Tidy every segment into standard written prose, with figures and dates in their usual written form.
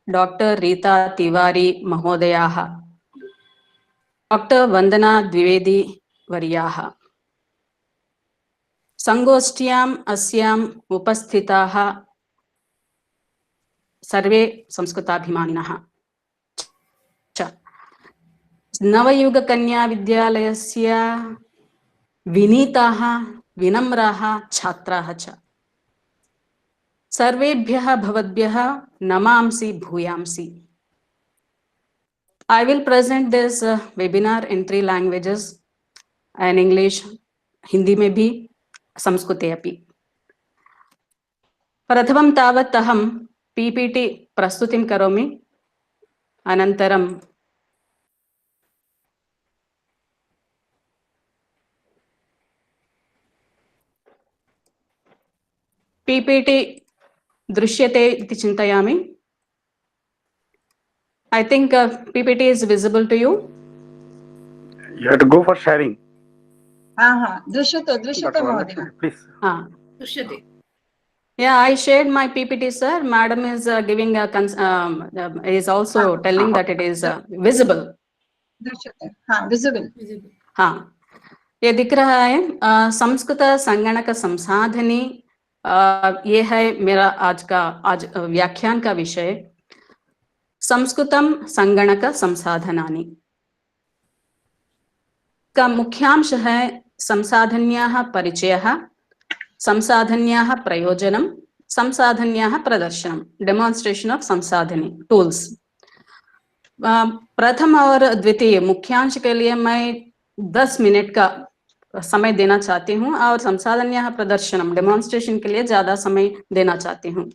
Doctor Rita Tiwari महोदयाः, doctor वंदना द्विवेदी वर्याः, संगोष्ठ्याम् अस्याम् उपस्थिताः सर्वे संस्कृताभिमानिनः च नवयुगकन्या विद्यालयस्य विनीताः विनम्राः छात्राः च सर्वेभ्यः भवद्भ्यः नमांसि भूयांसि। I will present this webinar in 3 languages and English, Hindi में भी संस्कृते अपि। प्रथमं तावत् अहं PPT प्रस्तुतिं करोमि, अनन्तरं PPT दृश्यते इति चिन्तयामि। I think PPT is visible to you. You have to go for sharing. दृश्यते महोदय, please. दृश्यते. Yeah, I shared my PPT, sir. Madam is giving a is also telling that it is visible. दृश्यते, visible. हाँ, ये दिख रहा है। संस्कृत संगणक संसाधनी, ये है मेरा आज व्याख्यान का विषय। संस्कृतम संगणक संसाधनानि का मुख्यांश है संसाधन्याः परिचयः, संसाधन्याः प्रयोजनं, संसाधन्याः प्रदर्शनं, डेमोन्स्ट्रेशन ऑफ संसाधनी टूल्स। प्रथम और द्वितीय मुख्यांश के लिए मैं 10 मिनट का समय देना चाहती हूँ और संसाधन्याः प्रदर्शनम डेमोन्स्ट्रेशन के लिए ज्यादा समय देना चाहती हूँ।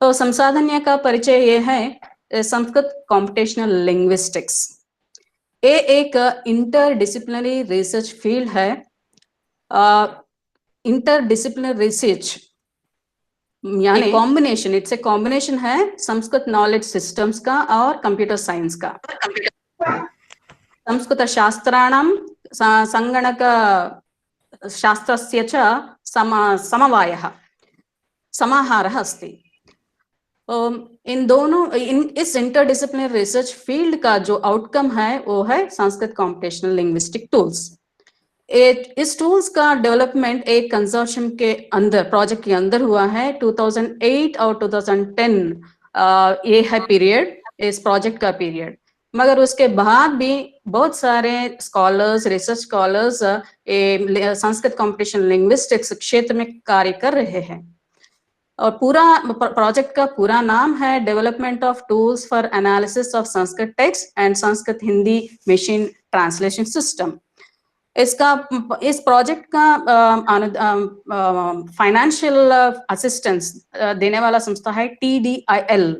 तो संसाधन्य का परिचय ये है, संस्कृत कॉम्पिटिशनल लिंग्विस्टिक्स। ये एक इंटरडिसिप्लिनरी रिसर्च फील्ड है। इंटरडिसिप्लिनरी रिसर्च यानी कॉम्बिनेशन, इट्स ए कॉम्बिनेशन है संस्कृत नॉलेज सिस्टम्स का और कंप्यूटर साइंस का। संस्कृत शास्त्राणां संगणक शास्त्रस्य च समवायः समाहारः अस्ति। इन दोनों इस इंटरडिसिप्लिनरी रिसर्च फील्ड का जो आउटकम है वो है संस्कृत कॉम्पिटिशनल लिंग्विस्टिक टूल्स। इस टूल्स का डेवलपमेंट एक कंसोर्शियम के अंदर, प्रोजेक्ट के अंदर हुआ है। 2008 और 2010 ये है पीरियड, इस प्रोजेक्ट का पीरियड। मगर उसके बाद भी बहुत सारे scholars, research scholars Sanskrit competition linguistics क्षेत्र में कार्य कर रहे हैं। और पूरा प्रोजेक्ट का पूरा नाम है development of tools for analysis of Sanskrit text and Sanskrit Hindi machine translation system. इस प्रोजेक्ट का फाइनेंशियल असिस्टेंस देने वाला संस्था है TDIL,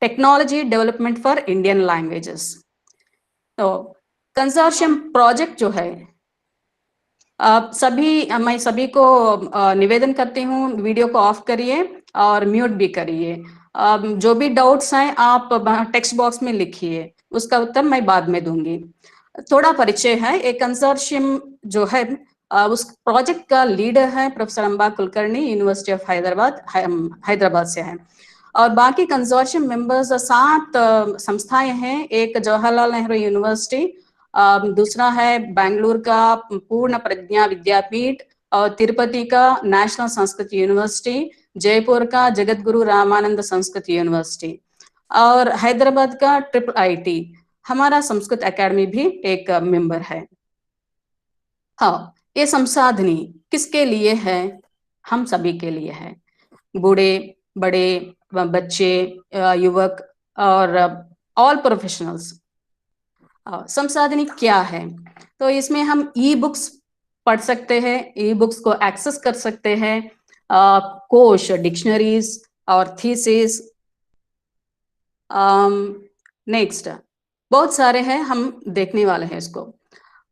technology development for Indian languages. तो कंसोर्शियम प्रोजेक्ट जो है, मैं सभी को निवेदन करती हूँ, वीडियो को ऑफ करिए और म्यूट भी करिए। जो भी डाउट्स हैं आप टेक्स्ट बॉक्स में लिखिए, उसका उत्तर मैं बाद में दूंगी। थोड़ा परिचय है। एक कंसोर्शियम जो है, उस प्रोजेक्ट का लीडर है professor Amba Kulkarni, university of Hyderabad से है। और बाकी कंसोर्शियम मेंबर्स 7 संस्थाएं हैं। एक जवाहरलाल नेहरू यूनिवर्सिटी, दूसरा है बेंगलुरु का पूर्ण प्रज्ञा विद्यापीठ, और तिरुपति का नेशनल संस्कृत यूनिवर्सिटी, जयपुर का जगत गुरु रामानंद संस्कृत यूनिवर्सिटी, और हैदराबाद का IIIT। हमारा संस्कृत एकेडमी भी एक मेंबर है। हाँ, ये संसाधनी किसके लिए है? हम सभी के लिए है। बूढ़े, बड़े, बच्चे, युवक और ऑल प्रोफेशनल्स। संसाधनी क्या है? तो इसमें हम ई-बुक्स पढ़ सकते हैं, ई-बुक्स को एक्सेस कर सकते हैं, कोश, डिक्शनरीज और थीसिस। नेक्स्ट बहुत सारे हैं, हम देखने वाले हैं इसको।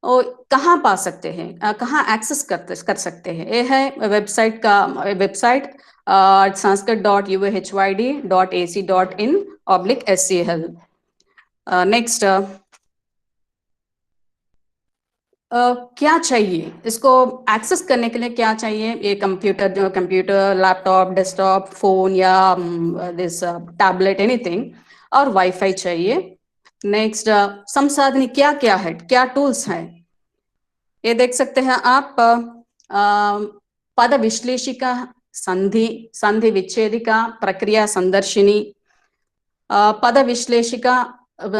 और कहाँ पा सकते हैं, कहाँ एक्सेस कर सकते हैं? ये है वेबसाइट का वेबसाइट sanskrit.uhyd.ac.in/scl। नेक्स्ट क्या चाहिए, इसको एक्सेस करने के लिए क्या चाहिए, ये कंप्यूटर लैपटॉप डेस्कटॉप फोन या दिस टैबलेट एनीथिंग, और वाईफाई चाहिए। नेक्स्ट संसाधन क्या क्या है, क्या टूल्स हैं, ये देख सकते हैं आप। पद विश्लेषिका, संधि विच्छेदिका, प्रक्रिया संदर्शिनी, पद विश्लेषिका,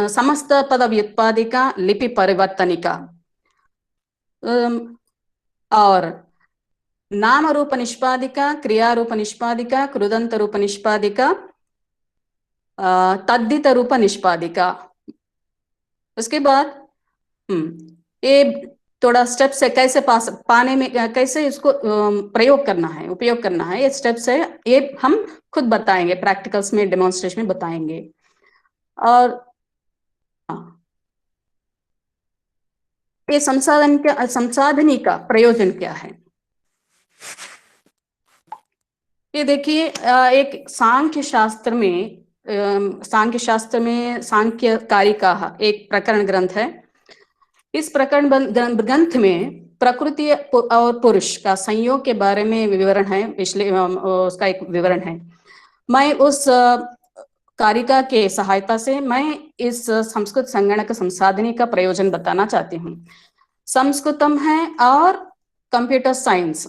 समस्त पद व्युत्पादिका, लिपि परिवर्तनिका, और नाम रूप निष्पादिका, क्रिया रूप निष्पादिका, कृदंत रूप निष्पादिका, तद्धित रूप निष्पादिका। उसके बाद ये थोड़ा स्टेप्स है, कैसे पाने में कैसे इसको प्रयोग करना है, उपयोग करना है, ये स्टेप्स है, ये हम खुद बताएंगे, प्रैक्टिकल्स में डेमोन्स्ट्रेशन में बताएंगे। और ये संसाधनी का प्रयोजन क्या है, ये देखिए। एक सांख्य शास्त्र में सांख्य कारिका एक प्रकरण ग्रंथ है। इस प्रकरण ग्रंथ में प्रकृति और पुरुष का संयोग के बारे में विवरण है, उसका एक विवरण है। मैं उस कारिका के सहायता से मैं इस संस्कृत संगणक संसाधनी का प्रयोजन बताना चाहती हूँ। संस्कृतम है और कंप्यूटर साइंस,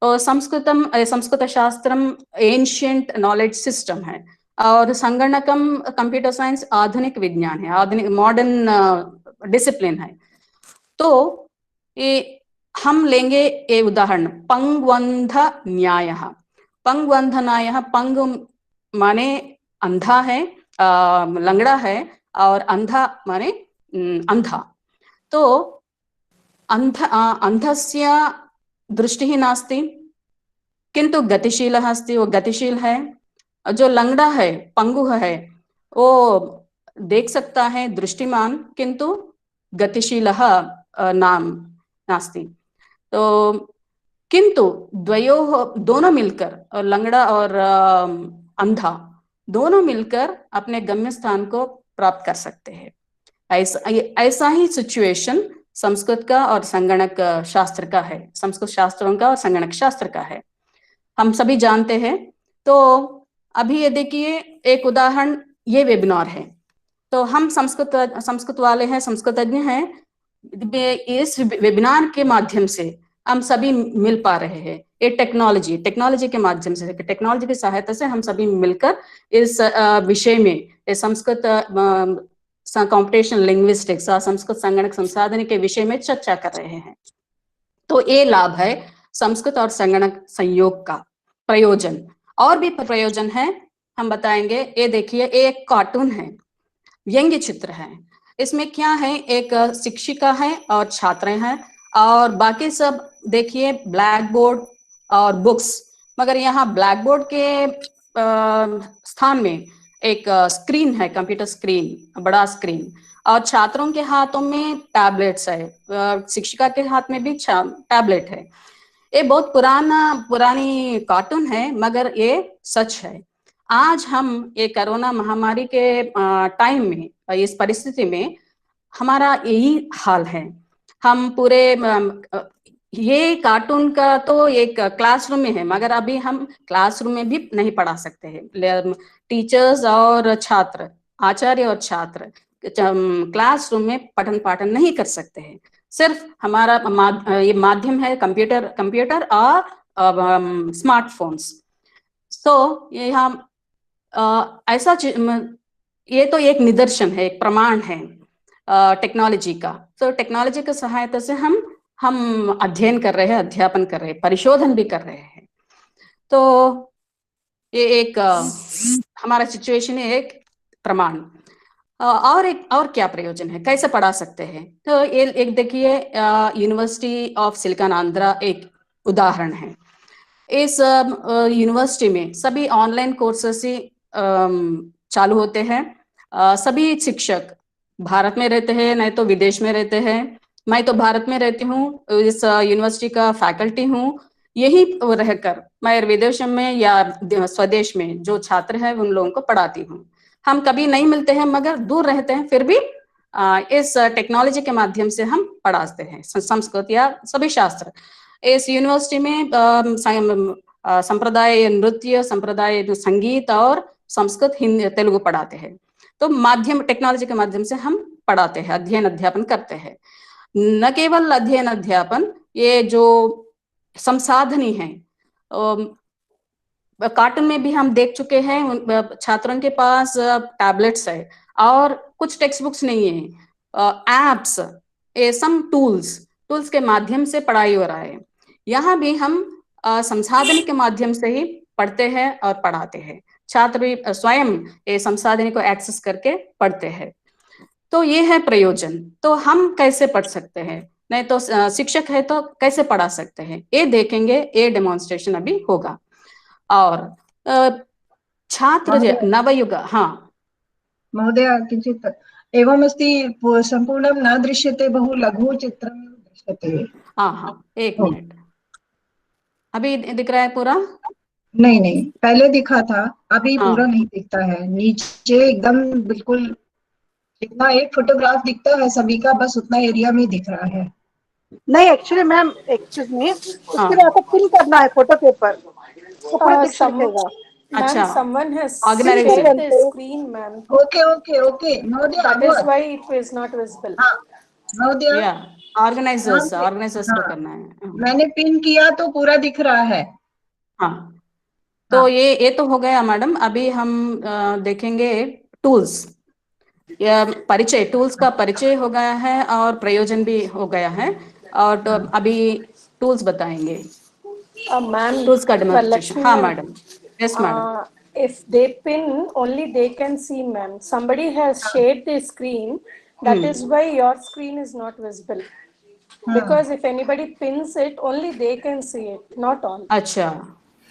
और संस्कृत शास्त्रम एंशिएंट नॉलेज सिस्टम है, और संगणकम कंप्यूटर साइंस आधुनिक विज्ञान है, आधुनिक मॉडर्न डिसिप्लिन है। तो ये हम लेंगे ये उदाहरण, पंगवंध न्याय। पंगवंध न्याय, पंग माने अंधा है, लंगड़ा है, और अंधा माने अंधा। तो अंधस्य दृष्टिः नास्ति किंतु गतिशीलः अस्ति, वो गतिशील है। जो लंगड़ा है, पंगु है, वो देख सकता है, दृष्टिमान, किंतु गतिशीलः नाम नास्ति। तो किंतु दोनों मिलकर, और लंगड़ा और अंधा दोनों मिलकर अपने गम्य स्थान को प्राप्त कर सकते हैं। ऐसा ही सिचुएशन संस्कृत का और संगणक शास्त्र का है, संस्कृत शास्त्रों का और संगणक शास्त्र का है, हम सभी जानते हैं। तो अभी ये देखिए एक उदाहरण, ये वेबिनार है, तो हम संस्कृत वाले हैं, संस्कृतज्ञ हैं। इस वेबिनार के माध्यम से हम सभी मिल पा रहे हैं। ये टेक्नोलॉजी के माध्यम से, टेक्नोलॉजी की सहायता से हम सभी मिलकर इस विषय में, संस्कृत कंप्यूटेशनल लिंग्विस्टिक्स और संस्कृत संगणक संसाधन के विषय में चर्चा कर रहे हैं। तो ये लाभ है संस्कृत और संगणक संयोग का प्रयोजन। और भी प्रयोजन है, हम बताएंगे। ये देखिए, एक कार्टून है, व्यंग्य चित्र है। इसमें क्या है, एक शिक्षिका है और छात्र हैं, और बाकी सब देखिए ब्लैक बोर्ड और बुक्स, मगर यहाँ ब्लैक बोर्ड के स्थान में एक स्क्रीन है, कंप्यूटर स्क्रीन, बड़ा स्क्रीन, और छात्रों के हाथों में टैबलेट्स है, शिक्षिका के हाथ में भी टैबलेट है। ये बहुत पुरानी कार्टून है, मगर ये सच है। आज हम ये कोरोना महामारी के टाइम में, इस परिस्थिति में हमारा यही हाल है। हम पूरे ये कार्टून का तो एक क्लासरूम में है, मगर अभी हम क्लासरूम में भी नहीं पढ़ा सकते हैं। टीचर्स और छात्र, आचार्य और छात्र क्लासरूम में पठन पाठन नहीं कर सकते हैं। सिर्फ हमारा ये माध्यम है कंप्यूटर और स्मार्टफोन्स। तो यहाँ ऐसा ये तो एक निदर्शन है, एक प्रमाण है टेक्नोलॉजी का। तो टेक्नोलॉजी की सहायता से हम अध्ययन कर रहे हैं, अध्यापन कर रहे हैं, परिशोधन भी कर रहे हैं। तो ये एक हमारा सिचुएशन है, एक प्रमाण। और क्या प्रयोजन है, कैसे पढ़ा सकते हैं। तो ये एक देखिए, यूनिवर्सिटी ऑफ सिलिकॉन आंध्रा एक उदाहरण है। इस यूनिवर्सिटी में सभी ऑनलाइन कोर्सेस ही चालू होते हैं। सभी शिक्षक भारत में रहते हैं, नहीं तो विदेश में रहते हैं। मैं तो भारत में रहती हूँ, इस यूनिवर्सिटी का फैकल्टी हूँ। यही रहकर मैं विदेश में या स्वदेश में जो छात्र हैं उन लोगों को पढ़ाती हूँ। हम कभी नहीं मिलते हैं, मगर दूर रहते हैं, फिर भी इस टेक्नोलॉजी के माध्यम से हम पढ़ाते हैं संस्कृत या सभी शास्त्र। इस यूनिवर्सिटी में संप्रदाय नृत्य, संप्रदाय संगीत और संस्कृत, हिंदी, तेलुगु पढ़ाते हैं। तो माध्यम टेक्नोलॉजी के माध्यम से हम पढ़ाते हैं, अध्ययन अध्यापन करते हैं। न केवल अध्ययन अध्यापन, ये जो संसाधनी है, कार्टून में भी हम देख चुके हैं, छात्रों के पास टैबलेट्स है और कुछ टेक्स्ट बुक्स नहीं है, एप्स, सम टूल्स के माध्यम से पढ़ाई हो रहा है। यहाँ भी हम संसाधन के माध्यम से ही पढ़ते हैं और पढ़ाते हैं। छात्र भी स्वयं ये संसाधन को एक्सेस करके पढ़ते हैं। तो ये है प्रयोजन। तो हम कैसे पढ़ सकते हैं, नहीं तो शिक्षक है तो कैसे पढ़ा सकते हैं, ये देखेंगे। ये डेमोन्स्ट्रेशन अभी होगा। और छात्र नवयुग, हाँ महोदय किञ्चित् एवमस्ति, सम्पूर्णं न दृश्यते, बहु लघु चित्रं दृश्यते। हाँ, एक मिनट, अभी दिख रहा है पूरा? नहीं नहीं, पहले दिखा था, अभी हाँ। पूरा नहीं दिखता है। नीचे एकदम बिल्कुल जितना एक फोटोग्राफ दिखता है सभी का, बस उतना एरिया में दिख रहा है। नहीं एक्चुअली मैम, एक्सक्यूज मी, हाँ। उसके लिए आपको पिन करना है फोटो पेपर, वो पूरा दिख सकेगा। अच्छा, someone has organize shared it. the screen, ma'am. Okay महोदय, That is why it is not visible. हाँ महोदय, या ऑर्गेनाइजर्स को हाँ, करना है। मैंने पिन किया तो पूरा दिख रहा है। हाँ, तो ये तो हो गया मैडम। अभी हम देखेंगे टूल्स या परिचय। टूल्स का परिचय हो गया है और प्रयोजन भी हो गया है। और तो अभी टूल्स बताएंगे, Ma'am, टूल्स का डेमोन्स्ट्रेशन। हाँ ma'am, madam, yes madam. if they pin, only they can see, ma'am. Somebody has shared the screen. That is why your screen is not visible. Because if anybody pins it, only they can see it, not all. अच्छा,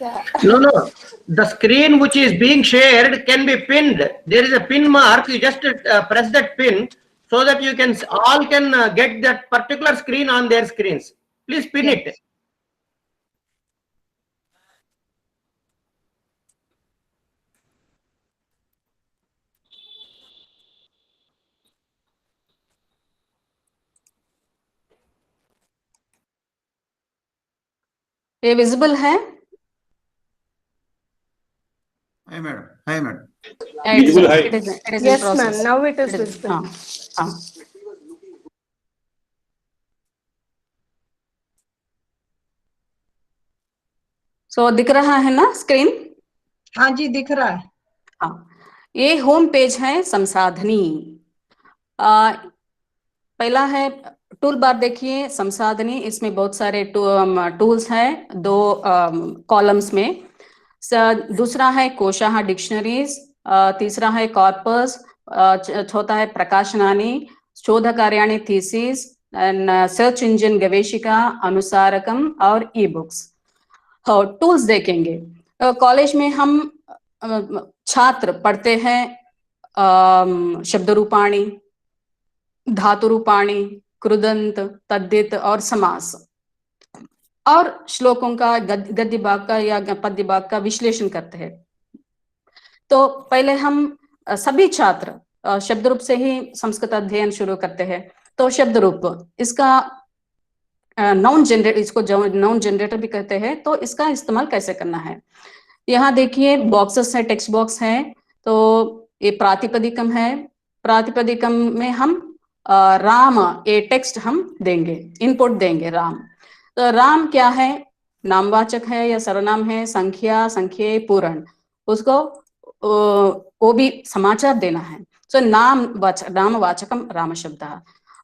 Yeah. No. The screen which is being shared can be pinned. There is a pin mark. You just press that pin so that you can all can get that particular screen on their screens. Please pin it. ये visible है? Hi madam. Visible है? It is Yes, in process. ma'am. Now it is visible. हाँ, हाँ। So दिख रहा है ना screen? हाँ जी, दिख रहा है। हाँ, ये होम पेज है संसाधनी। पहला है टूल बार, देखिए संसाधनी। इसमें बहुत सारे टूल्स हैं, दो कॉलम्स में। दूसरा है कोशाः डिक्शनरीज, तीसरा है कॉर्पस, चौथा है प्रकाशनानि, शोध कार्याणि थीसिस, सर्च इंजन गवेषिका, अनुसारकम और ई बुक्स। टूल्स देखेंगे। कॉलेज में हम छात्र पढ़ते हैं शब्द रूपाणी, धातु रूपाणी, कृदंत, तद्धित और समास, और श्लोकों का गद्य भाग का या पद्य भाग का विश्लेषण करते हैं। तो पहले हम सभी छात्र शब्द रूप से ही संस्कृत अध्ययन शुरू करते हैं। तो शब्द रूप, इसका नाउन जनरेटर, इसको नाउन जनरेटर भी कहते हैं। तो इसका इस्तेमाल कैसे करना है, यहाँ देखिए बॉक्सेस है, टेक्स्ट बॉक्स है। तो ये प्रातिपदिकम है। प्रातिपदिकम में हम राम, ये टेक्स्ट हम देंगे, इनपुट देंगे राम। तो राम क्या है, नामवाचक है या सर्वनाम है, संख्या, संख्या, पूर्ण, उसको वो भी समाचार देना है। तो नामवाचकम राम शब्द।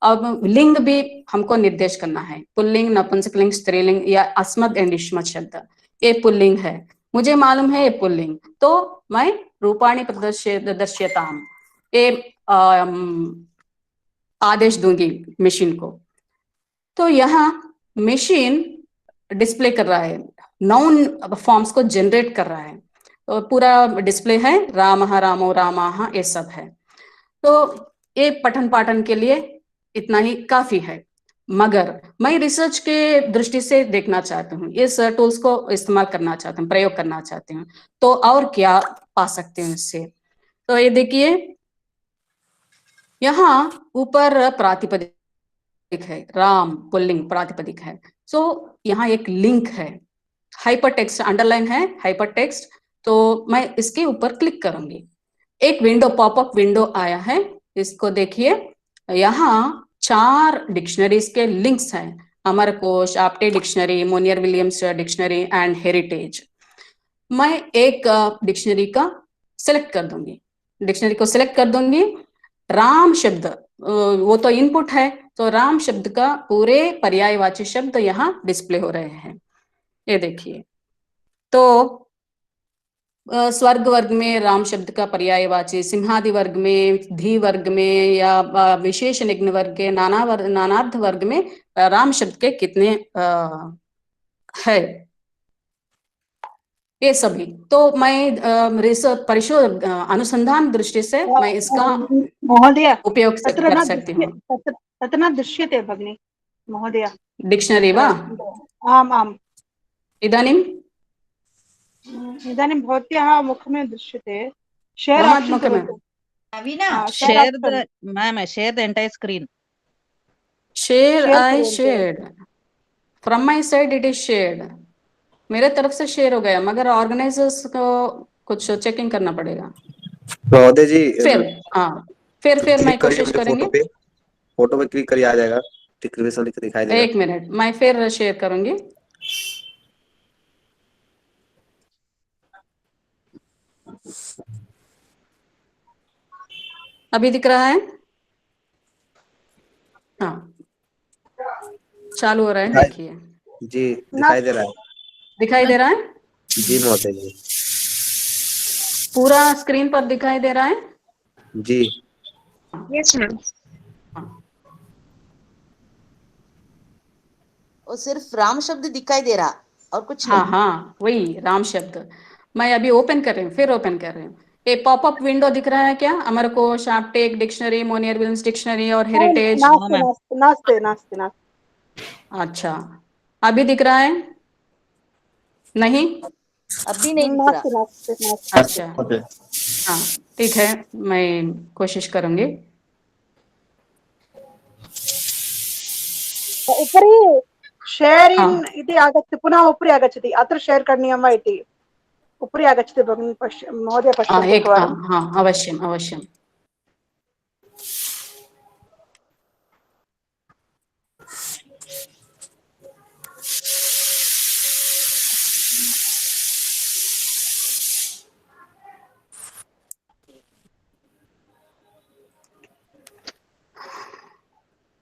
अब लिंग भी हमको निर्देश करना है, पुल्लिंग, नपुंसकलिंग, स्त्रीलिंग या अस्मद एंड युष्मत् शब्द। ये पुल्लिंग है, मुझे मालूम है ये पुल्लिंग, तो मैं रूपाणी प्रदर्श्यताम, ये आदेश दूंगी मशीन को। तो यहाँ मशीन डिस्प्ले कर रहा है, नाउन फॉर्म्स को जनरेट कर रहा है। तो पूरा डिस्प्ले है, रामः, रामो, रामाः, ये सब है। तो ये पठन पाठन के लिए इतना ही काफी है। मगर मैं रिसर्च के दृष्टि से देखना चाहती हूँ, इस टूल्स को इस्तेमाल करना चाहती हूँ, प्रयोग करना चाहती हूँ, तो और क्या पा सकते हैं इससे। तो ये देखिए, यहाँ ऊपर प्रातिपदिक है, राम पुल्लिंग प्रातिपदिक है। सो यहाँ एक लिंक है, हाइपर टेक्स्ट अंडरलाइन है, हाइपर टेक्स्ट। तो मैं इसके ऊपर क्लिक करूंगी, एक विंडो पॉपअप विंडो आया है, इसको देखिए। यहाँ 4 डिक्शनरीज के लिंक्स हैं, Amarkosh, Apte dictionary, Monier Williams dictionary and heritage. मैं एक डिक्शनरी का सिलेक्ट कर दूंगी, डिक्शनरी को सिलेक्ट कर दूंगी। राम शब्द वो तो इनपुट है, तो राम शब्द का पूरे पर्यायवाची शब्द यहाँ डिस्प्ले हो रहे हैं, ये देखिए। तो स्वर्ग वर्ग में राम शब्द का पर्यायवाची, सिंहादि वर्ग में, धी वर्ग में या विशेष निग्न वर्ग के, नानार्थ वर्ग में राम शब्द के कितने है, ये सभी। तो मैं रिसर्च परिशोध अनुसंधान दृष्टि से मैं इसका महोदय उपयोग कर सकती हूँ। तत्र न दृश्यते भगिनी महोदय डिक्शनरी वा? आम् आम्। इदानीं इदानीं भवत्याः मुखमेव दृश्यते। शेर् आप्शन् करोतु। share the ma'am, share the entire screen. share I करोगे। shared from my side, it is shared, मेरे तरफ से शेयर हो गया, मगर ऑर्गेनाइजर्स को कुछ चेकिंग करना पड़ेगा। महोदय जी फिर मैं कोशिश करेंगे। फोटो पे क्लिक करिए, आ जाएगा, डिक्रिप्शन लिख के दिखाई देगा। एक मिनट, मैं फिर शेयर करूंगी। अभी दिख रहा है? हाँ, चालू हो रहा है, देखिए जी, दिखाई दे रहा है। दिखाई दे रहा है जी महोदय जी, पूरा स्क्रीन पर दिखाई दे रहा है जी। Yes ma'am. और सिर्फ राम शब्द दिखाई दे रहा और कुछ हाँ नहीं। हाँ, वही राम शब्द। मैं अभी ओपन कर रही हूँ, फिर ओपन कर रही हूँ। ये पॉपअप विंडो दिख रहा है क्या? अमरकोश, आपटेक डिक्शनरी, मोनियर विलियम्स डिक्शनरी और हेरिटेज। नास्ति। अच्छा, अभी दिख रहा है? नहीं, अभी नहीं दिख रहा। अच्छा, हाँ ठीक है, मैं कोशिश करूंगी। उपरि शेर् इन् इति आगच्छति, पुनः उपरि आगच्छति, अत्र शेर् करणीयं वा इति उपरि आगच्छति भगिनी, महोदय पश्यन्तु एकवारं। हाँ, अवश्यम् अवश्यम्।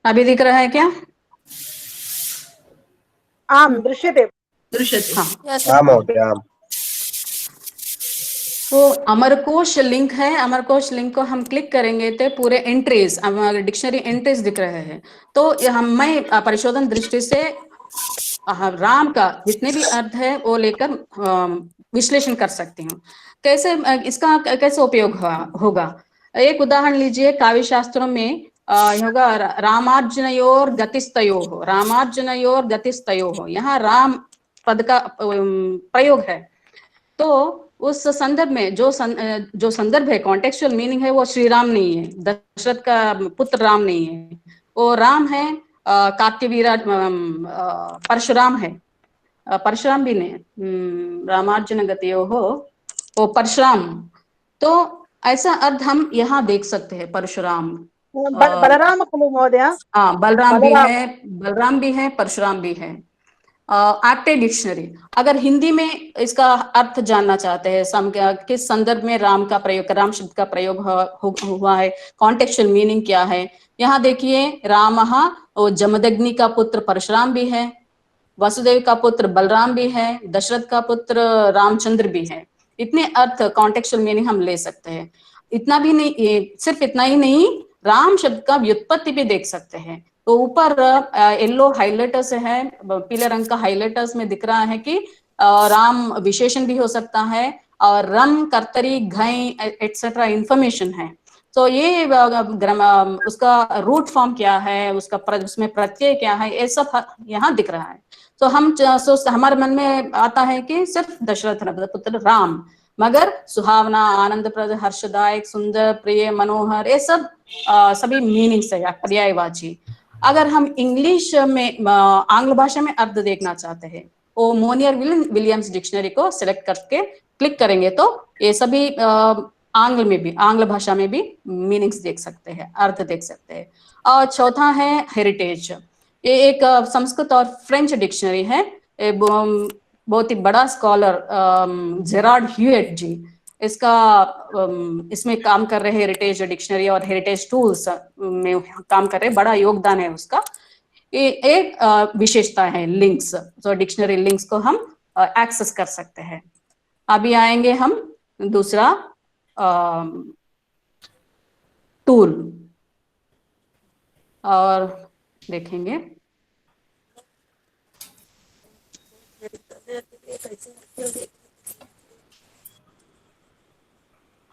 अभी दिख रहा है क्या? आम दृश्यते। हाँ महोदय, आम। तो अमरकोश लिंक है, अमरकोश लिंक को हम क्लिक करेंगे तो पूरे एंट्रीज, डिक्शनरी एंट्रीज दिख रहे हैं। तो मैं परिशोधन दृष्टि से राम का जितने भी अर्थ है वो लेकर विश्लेषण कर सकती हूँ। कैसे इसका कैसे उपयोग होगा? एक उदाहरण लीजिए, काव्य शास्त्रों में होगा रामार्जुनयोर गतिस्तयोः, रामार्जुनयोर गतिस्तयोः, यहाँ राम पद का प्रयोग है। तो उस संदर्भ में जो संदर्भ है, कॉन्टेक्चुअल मीनिंग है, वो श्री राम नहीं है, दशरथ का पुत्र राम नहीं है, वो राम है, कात्यवीरा परशुराम है, परशुराम भी नहीं, रामार्जुन गतयोः वो परशुराम। तो ऐसा अर्थ हम यहाँ देख सकते हैं, परशुराम। बलराम खलु महोदय? हाँ, बलराम भी है, परशुराम भी है। आपटे डिक्शनरी, अगर हिंदी में इसका अर्थ जानना चाहते हैं, किस संदर्भ में राम का प्रयोग, राम शब्द का प्रयोग हुआ है, कॉन्टेक्चुअल मीनिंग क्या है, यहाँ देखिए। रामः वो जमदग्नि का पुत्र परशुराम भी है, वसुदेव का पुत्र बलराम भी है, दशरथ का पुत्र रामचंद्र भी है। इतने अर्थ कॉन्टेक्चुअल मीनिंग हम ले सकते हैं। इतना भी नहीं, सिर्फ इतना ही नहीं, राम शब्द का व्युत्पत्ति भी देख सकते हैं। तो ऊपर येलो हाइलाइटर्स है, पीले रंग का हाइलाइटर्स में दिख रहा है कि राम विशेषण भी हो सकता है, और रम, कर्तरी, घई एटसेट्रा इंफॉर्मेशन है। तो ये उसका रूट फॉर्म क्या है, उसमें प्रत्यय क्या है, ये सब यहाँ दिख रहा है। तो हमारे मन में आता है कि सिर्फ दशरथ पुत्र राम, मगर सुहावना, आनंदप्रद, हर्षदायक, सुंदर, प्रिय, मनोहर, ये सब सभी मीनिंग्स है पर्यायवाची। अगर हम इंग्लिश में आंग्ल भाषा में अर्थ देखना चाहते हैं, वो मोनियर विलियम्स डिक्शनरी को सिलेक्ट करके क्लिक करेंगे तो ये सभी आंग्ल भाषा में भी मीनिंग्स देख सकते हैं, अर्थ देख सकते हैं। और चौथा है हेरिटेज। ये एक संस्कृत और फ्रेंच डिक्शनरी है। बहुत ही बड़ा स्कॉलर जेरार्ड ह्यूएट जी इसमें काम कर रहे हैं, हेरिटेज डिक्शनरी और हेरिटेज टूल्स में काम कर रहे हैं, बड़ा योगदान है उसका। ये एक विशेषता है लिंक्स, तो डिक्शनरी लिंक्स को हम एक्सेस कर सकते हैं। अभी आएंगे हम दूसरा टूल और देखेंगे।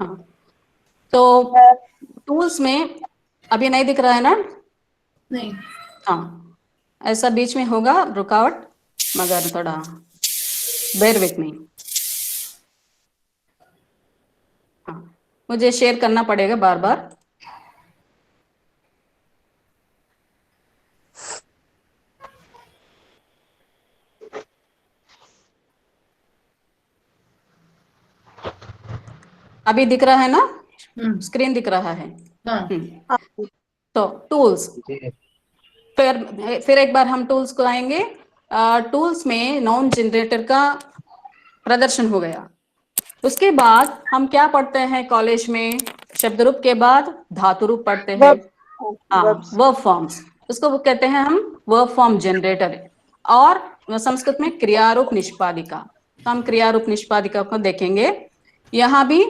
हाँ, तो टूल्स में अभी नहीं दिख रहा है ना? नहीं। हाँ, ऐसा बीच में होगा रुकावट, मगर थोड़ा बेयर विथ मी। हाँ, मुझे शेयर करना पड़ेगा बार बार। अभी दिख रहा है ना? स्क्रीन दिख रहा है। तो टूल्स, फिर एक बार हम टूल्स को आएंगे। टूल्स में नाउन जनरेटर का प्रदर्शन हो गया। उसके बाद हम क्या पढ़ते हैं कॉलेज में? शब्द रूप के बाद धातु रूप पढ़ते हैं, वर्ब फॉर्म्स, उसको वो कहते हैं हम वर्ब फॉर्म जनरेटर। और संस्कृत में क्रियारूप निष्पादिका, तो हम क्रियारूप निष्पादिका को देखेंगे। यहाँ भी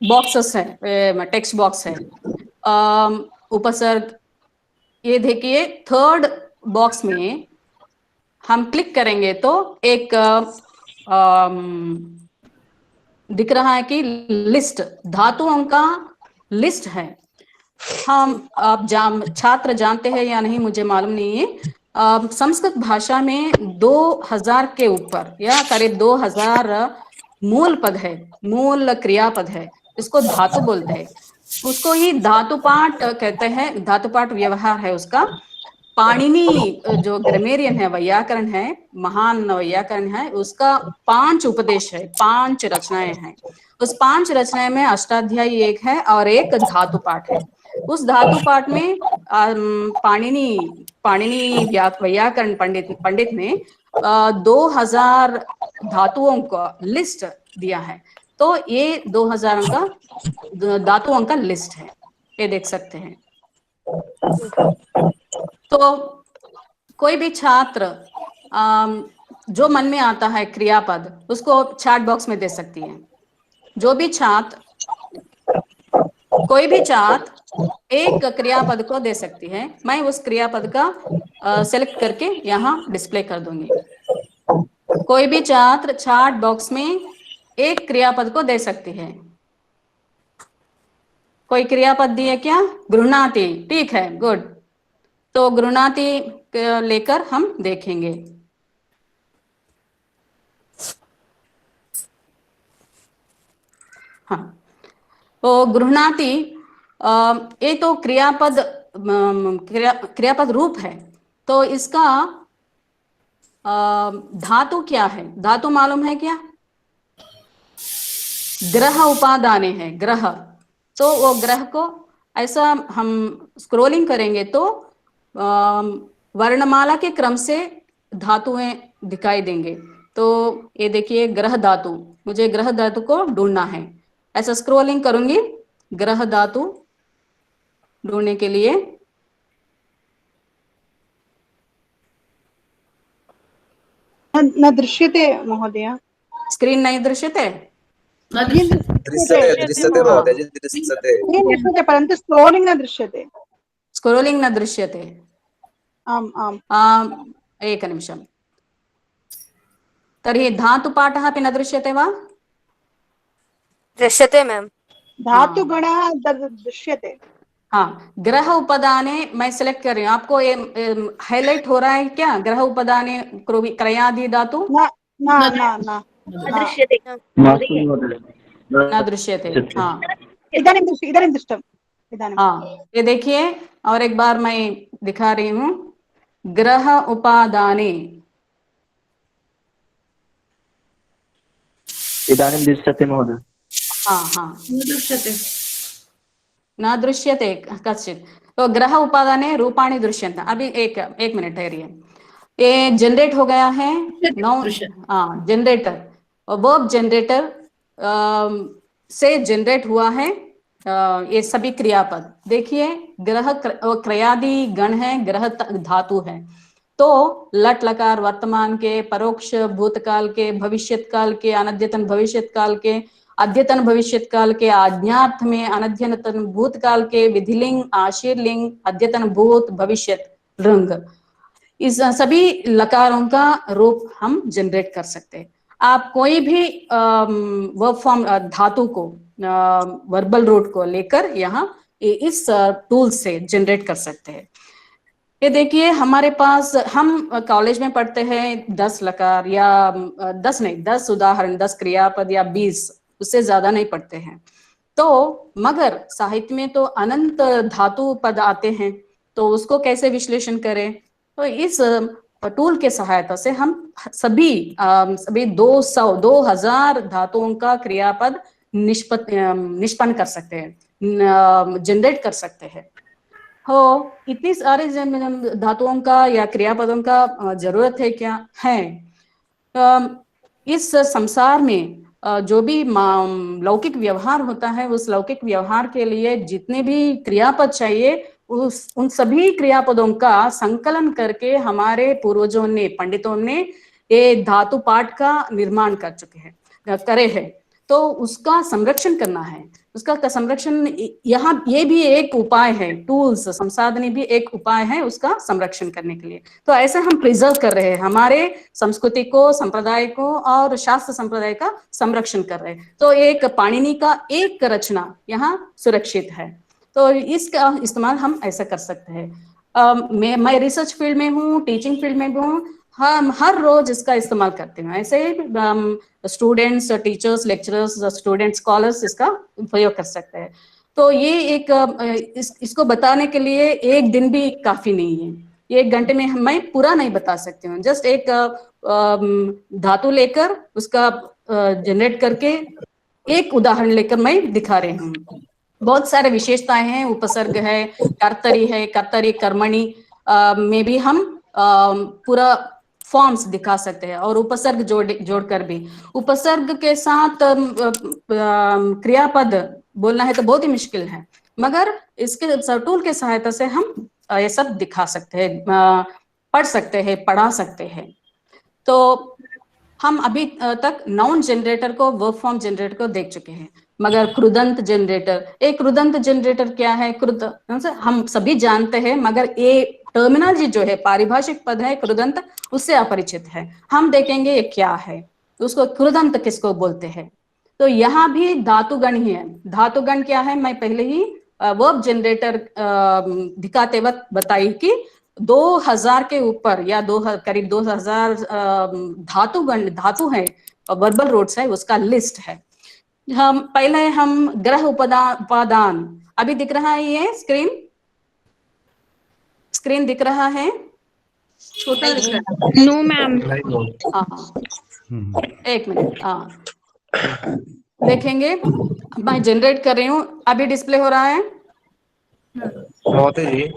बॉक्सेस है, टेक्स्ट बॉक्स है, उपसर्ग। ये देखिए थर्ड बॉक्स में हम क्लिक करेंगे तो एक दिख रहा है कि लिस्ट, धातुओं का लिस्ट है। हम आप छात्र जानते हैं या नहीं मुझे मालूम नहीं है। संस्कृत भाषा में 2000 के ऊपर या करीब 2000 मूल पद है, मूल क्रियापद है, इसको धातु बोलते हैं। उसको ही धातुपाठ कहते हैं, धातुपाठ व्यवहार है उसका। पाणिनि जो ग्रामेरियन है, वैयाकरण है, महान वैयाकरण है, उसका 5 उपदेश है, 5 रचनाएं हैं। उस 5 रचनाएं में अष्टाध्यायी एक है और एक धातुपाठ है। उस धातुपाठ में पाणिनि वैयाकरण पंडित ने 2000 धातुओं का लिस्ट दिया है। तो ये 2000 का धातुओं का लिस्ट है, ये देख सकते हैं। तो कोई भी छात्र जो मन में आता है क्रियापद, उसको चैट बॉक्स में दे सकती है। जो भी छात्र, कोई भी छात्र एक क्रियापद को दे सकती है। मैं उस क्रियापद का सेलेक्ट करके यहाँ डिस्प्ले कर दूंगी। कोई भी छात्र चैट बॉक्स में एक क्रियापद को दे सकती है। कोई क्रियापद दिए क्या? गृह्णाति, ठीक है, गुड। तो गृह्णाति लेकर हम देखेंगे। हाँ, तो गृह्णाति ये तो क्रियापद क्रियापद रूप है। तो इसका धातु क्या है? धातु मालूम है क्या? ग्रह उपादाने है, ग्रह। तो वो ग्रह को ऐसा हम स्क्रोलिंग करेंगे तो वर्णमाला के क्रम से धातुएं दिखाई देंगे। तो ये देखिए ग्रह धातु, मुझे ग्रह धातु को ढूंढना है। ऐसा स्क्रोलिंग करूंगी ग्रह धातु ढूंढने के लिए। न दृश्यते महोदय, स्क्रीन नहीं दृश्यते? दृश्यते महोदय, दृश्यते परन्तु स्क्रोलिंग न दृश्यते। स्क्रोलिंग न दृश्यते। आम् आम्। एकनिमिषम्। तर्हि धातुपाठः अपि न दृश्यते वा? दृश्यते मैम। धातुगणः दृश्यते। हाँ, ग्रह उपदाने मैं सिलेक्ट कर रही हूँ। आपको ये हाईलाइट हो रहा है क्या? ग्रह उपदाने क्रयादि धातु न दृश्यते। न दृश्यते। हाँ इदानीं दृष्टम् इदानीं। हाँ, ये देखिए और एक बार मैं दिखा रही हूँ। ग्रह उपादाने, इदानीं दृश्यते महोदय। हाँ हाँ, न दृश्यते कश्चित्। तो ग्रह उपादाने रूपाणि दृश्यन्ते। अभी एक मिनट ठहरिए, ये जनरेट हो गया है। नौ, हाँ जनरेटर, वर्ब जनरेटर से जनरेट हुआ है ये सभी क्रियापद। देखिए ग्रह क्रयादि गण है, ग्रह धातु है। तो लट लकार वर्तमान के, परोक्ष भूतकाल के, भविष्यत काल के, अनद्यतन भविष्यत काल के, अद्यतन भविष्यत काल के, आज्ञार्थ में अनद्यतन भूतकाल के, विधिलिंग, आशीर्लिंग, अद्यतन भूत, भविष्यत रंग, इस सभी लकारों का रूप हम जनरेट कर सकते हैं। आप कोई भी वर्ब फॉर्म धातु को, वर्बल रूट को लेकर यहाँ इस टूल से जनरेट कर सकते हैं। ये देखिए हमारे पास, हम कॉलेज में पढ़ते हैं 10 लकार या 10 नहीं, 10 उदाहरण, 10 क्रियापद या 20, उससे ज्यादा नहीं पढ़ते हैं। तो मगर साहित्य में तो अनंत धातु पद आते हैं, तो उसको कैसे विश्लेषण करें? तो इस टूल के सहायता से हम सभी 2000 धातुओं का क्रियापद निष्पन्न कर सकते हैं, जनरेट कर सकते हैं। हो इतनी सारे धातुओं का या क्रियापदों का जरूरत है क्या? है। इस संसार में जो भी लौकिक व्यवहार होता है, उस लौकिक व्यवहार के लिए जितने भी क्रियापद चाहिए, उन सभी क्रियापदों का संकलन करके हमारे पूर्वजों ने, पंडितों ने ये धातु पाठ का निर्माण कर चुके हैं, करे हैं। तो उसका संरक्षण करना है, उसका संरक्षण यहाँ ये भी एक उपाय है, टूल्स संसाधनी भी एक उपाय है उसका संरक्षण करने के लिए। तो ऐसे हम प्रिजर्व कर रहे हैं, हमारे संस्कृति को, संप्रदाय को और शास्त्र संप्रदाय का संरक्षण कर रहे हैं। तो एक पाणिनि का एक रचना यहाँ सुरक्षित है, तो इसका इस्तेमाल हम ऐसा कर सकते हैं। मैं रिसर्च फील्ड में हूँ, टीचिंग फील्ड में भी हूँ, हम हर रोज इसका इस्तेमाल करते हैं। ऐसे students, teachers, lecturers, students, scholars इसका उपयोग कर सकते हैं। तो ये एक इसको बताने के लिए एक दिन भी काफी नहीं है, 1 घंटे में मैं पूरा नहीं बता सकती हूँ। जस्ट एक धातु लेकर उसका जनरेट करके एक उदाहरण लेकर मैं दिखा रही हूँ। बहुत सारे विशेषताएं हैं, उपसर्ग है, कर्तरी है, कर्तरी कर्मणि में भी हम पूरा फॉर्म्स दिखा सकते हैं, और उपसर्ग जोड़कर भी। उपसर्ग के साथ क्रियापद बोलना है तो बहुत ही मुश्किल है, मगर इसके टूल के सहायता से हम ये सब दिखा सकते हैं, पढ़ सकते हैं, पढ़ा सकते हैं। तो हम अभी तक नाउन जनरेटर को, वर्ब फॉर्म जनरेटर को देख चुके हैं, मगर कृदंत जनरेटर, एक कृदंत जनरेटर क्या है? हम सभी जानते हैं, मगर ये टर्मिनोलॉजी जो है, पारिभाषिक पद है कृदंत, उससे अपरिचित है। हम देखेंगे ये क्या है, उसको कृदंत किसको बोलते हैं। तो यहाँ भी धातुगण ही है। धातुगण क्या है, मैं पहले ही वर्ब जनरेटर दिखाते वक्त बताई कि 2000 के ऊपर या करीब 2000 धातु है, वर्बल रूट्स है, उसका लिस्ट है। हम ग्रह उपादान, अभी दिख रहा है ये स्क्रीन दिख रहा है? छोटा दिख रहा है? No ma'am. हाँ, एक मिनट, हाँ देखेंगे। मैं जनरेट कर रही हूँ, अभी डिस्प्ले हो रहा है? मोदी जी,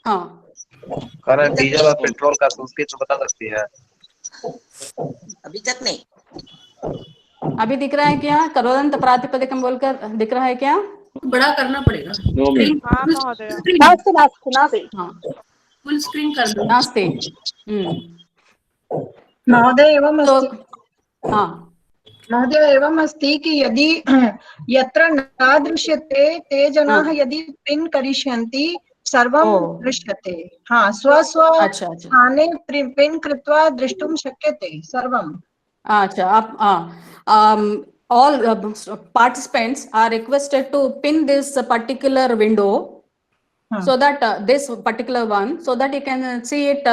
हाँ, कारण डीजल और पेट्रोल का सूची तो बता सकती है? अभी तक नहीं। अभी दिख रहा है क्या? करोदंत प्रातिपदिकम बोलकर दिख रहा है क्या? बड़ा करना पड़ेगा। हाँ महोदय, नास्ति नास्ति नास्ति। हाँ, फुल स्क्रीन कर दो। नास्ते। महोदय एवं तो अस्ति, हाँ, महोदय एवं अस्ति कि यदि यत्र न दृश्यते ते जनाः हाँ। यदि पिन करिष्यन्ति सर्वं ओ। दृश्यते। हाँ, स्व स्व अच्छा अच्छा स्थाने पिन कृत्वा द्रष्टुं शक्यते सर्वं। अच्छा, आप all participants are requested to pin this particular window, so that this particular one, so that you can see it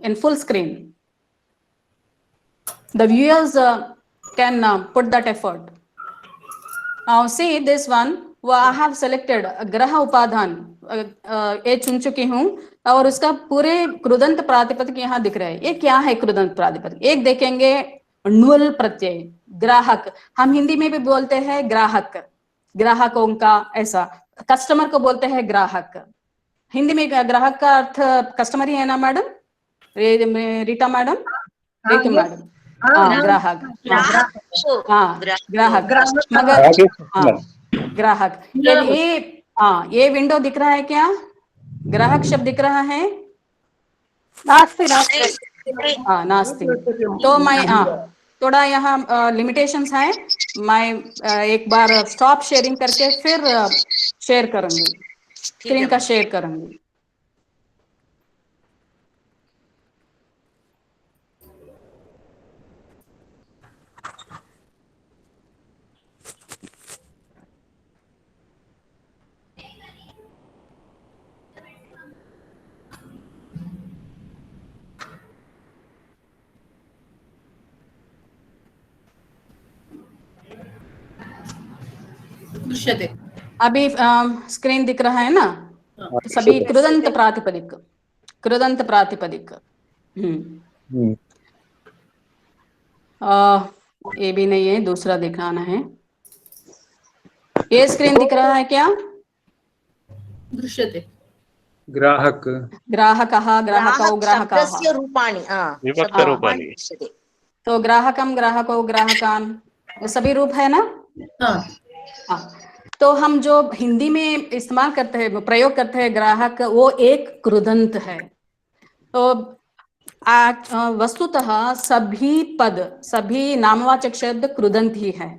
in full screen. The viewers can put that effort. See this one, I have selected ग्रह उपादान, ये चुन चुकी हूँ और उसका पूरे कृदंत प्रातिपदिक यहाँ दिख रहा है। ये क्या है कृदंत प्रातिपदिक? एक देखेंगे ण्वल प्रत्यय, ग्राहक, हम हिंदी में भी बोलते हैं ग्राहक, ग्राहकों का, ऐसा कस्टमर को बोलते हैं ग्राहक। हिंदी में ग्राहक का अर्थ कस्टमर ही है ना मैडम? रीटा मैडम, रीतु मैडम, हाँ ग्राहक, हाँ ग्राहक, मगर हाँ ग्राहक, ये विंडो दिख रहा है क्या? ग्राहक शब्द दिख रहा है? नास्ति नास्ति। हाँ नास्ति। तो मैं थोड़ा यहाँ लिमिटेशंस है, मैं एक बार स्टॉप शेयरिंग करके फिर शेयर करूंगी, स्क्रीन का शेयर करूंगी। दृश्यते। अभी स्क्रीन दिख रहा है ना? तो सभी कृदंत प्रातिपदिक, कृदंत प्रातिपदिक। ये भी नहीं है, दूसरा दिखाना है। ये स्क्रीन दिख रहा है क्या? दृश्यते। ग्राहक, ग्राहकः, ग्राहकौ, ग्राहकाः, शब्दस्य रूपाणि विभक्त रूपाणि। तो ग्राहकम, ग्राहको, ग्राहकान, सभी रूप है ना? हाँ। तो हम जो हिंदी में इस्तेमाल करते हैं, प्रयोग करते हैं ग्राहक, वो एक कृदंत है। तो वस्तुतः सभी पद, सभी नामवाचक शब्द कृदंत ही है।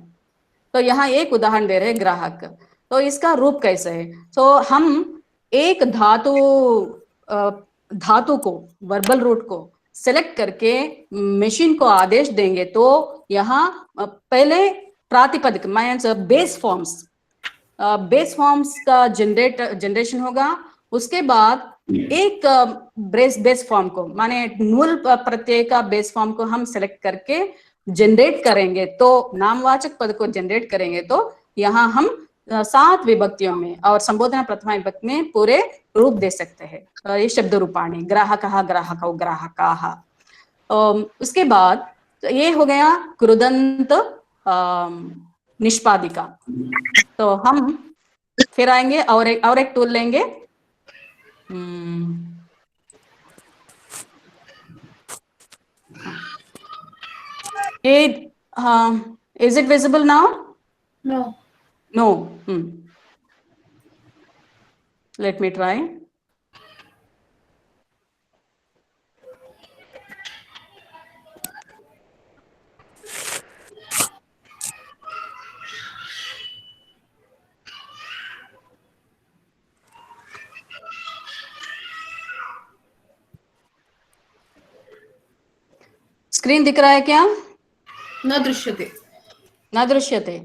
तो यहाँ एक उदाहरण दे रहे हैं ग्राहक। तो इसका रूप कैसे है? तो हम एक धातु को, वर्बल रूट को सेलेक्ट करके मशीन को आदेश देंगे तो यहाँ पहले प्रातिपदिक मीन्स बेस फॉर्म्स का जनरेशन होगा। उसके बाद एक बेस फॉर्म को, माने ण्वल प्रत्यय का बेस फॉर्म को हम सेलेक्ट करके जनरेट करेंगे, तो नामवाचक पद को जनरेट करेंगे तो यहाँ हम 7 विभक्तियों में और संबोधन प्रथमा विभक्ति में पूरे रूप दे सकते हैं। ये शब्द रूपाणी, ग्राहकः, ग्राहकौ, ग्राहकाः। उसके बाद ये हो गया कृदंत निष्पादिका। तो हम फिर आएंगे और एक टूल लेंगे। Is it visible now? No. Let me try. Screen दिख रहा है क्या? न दृश्यते। न दृश्यते।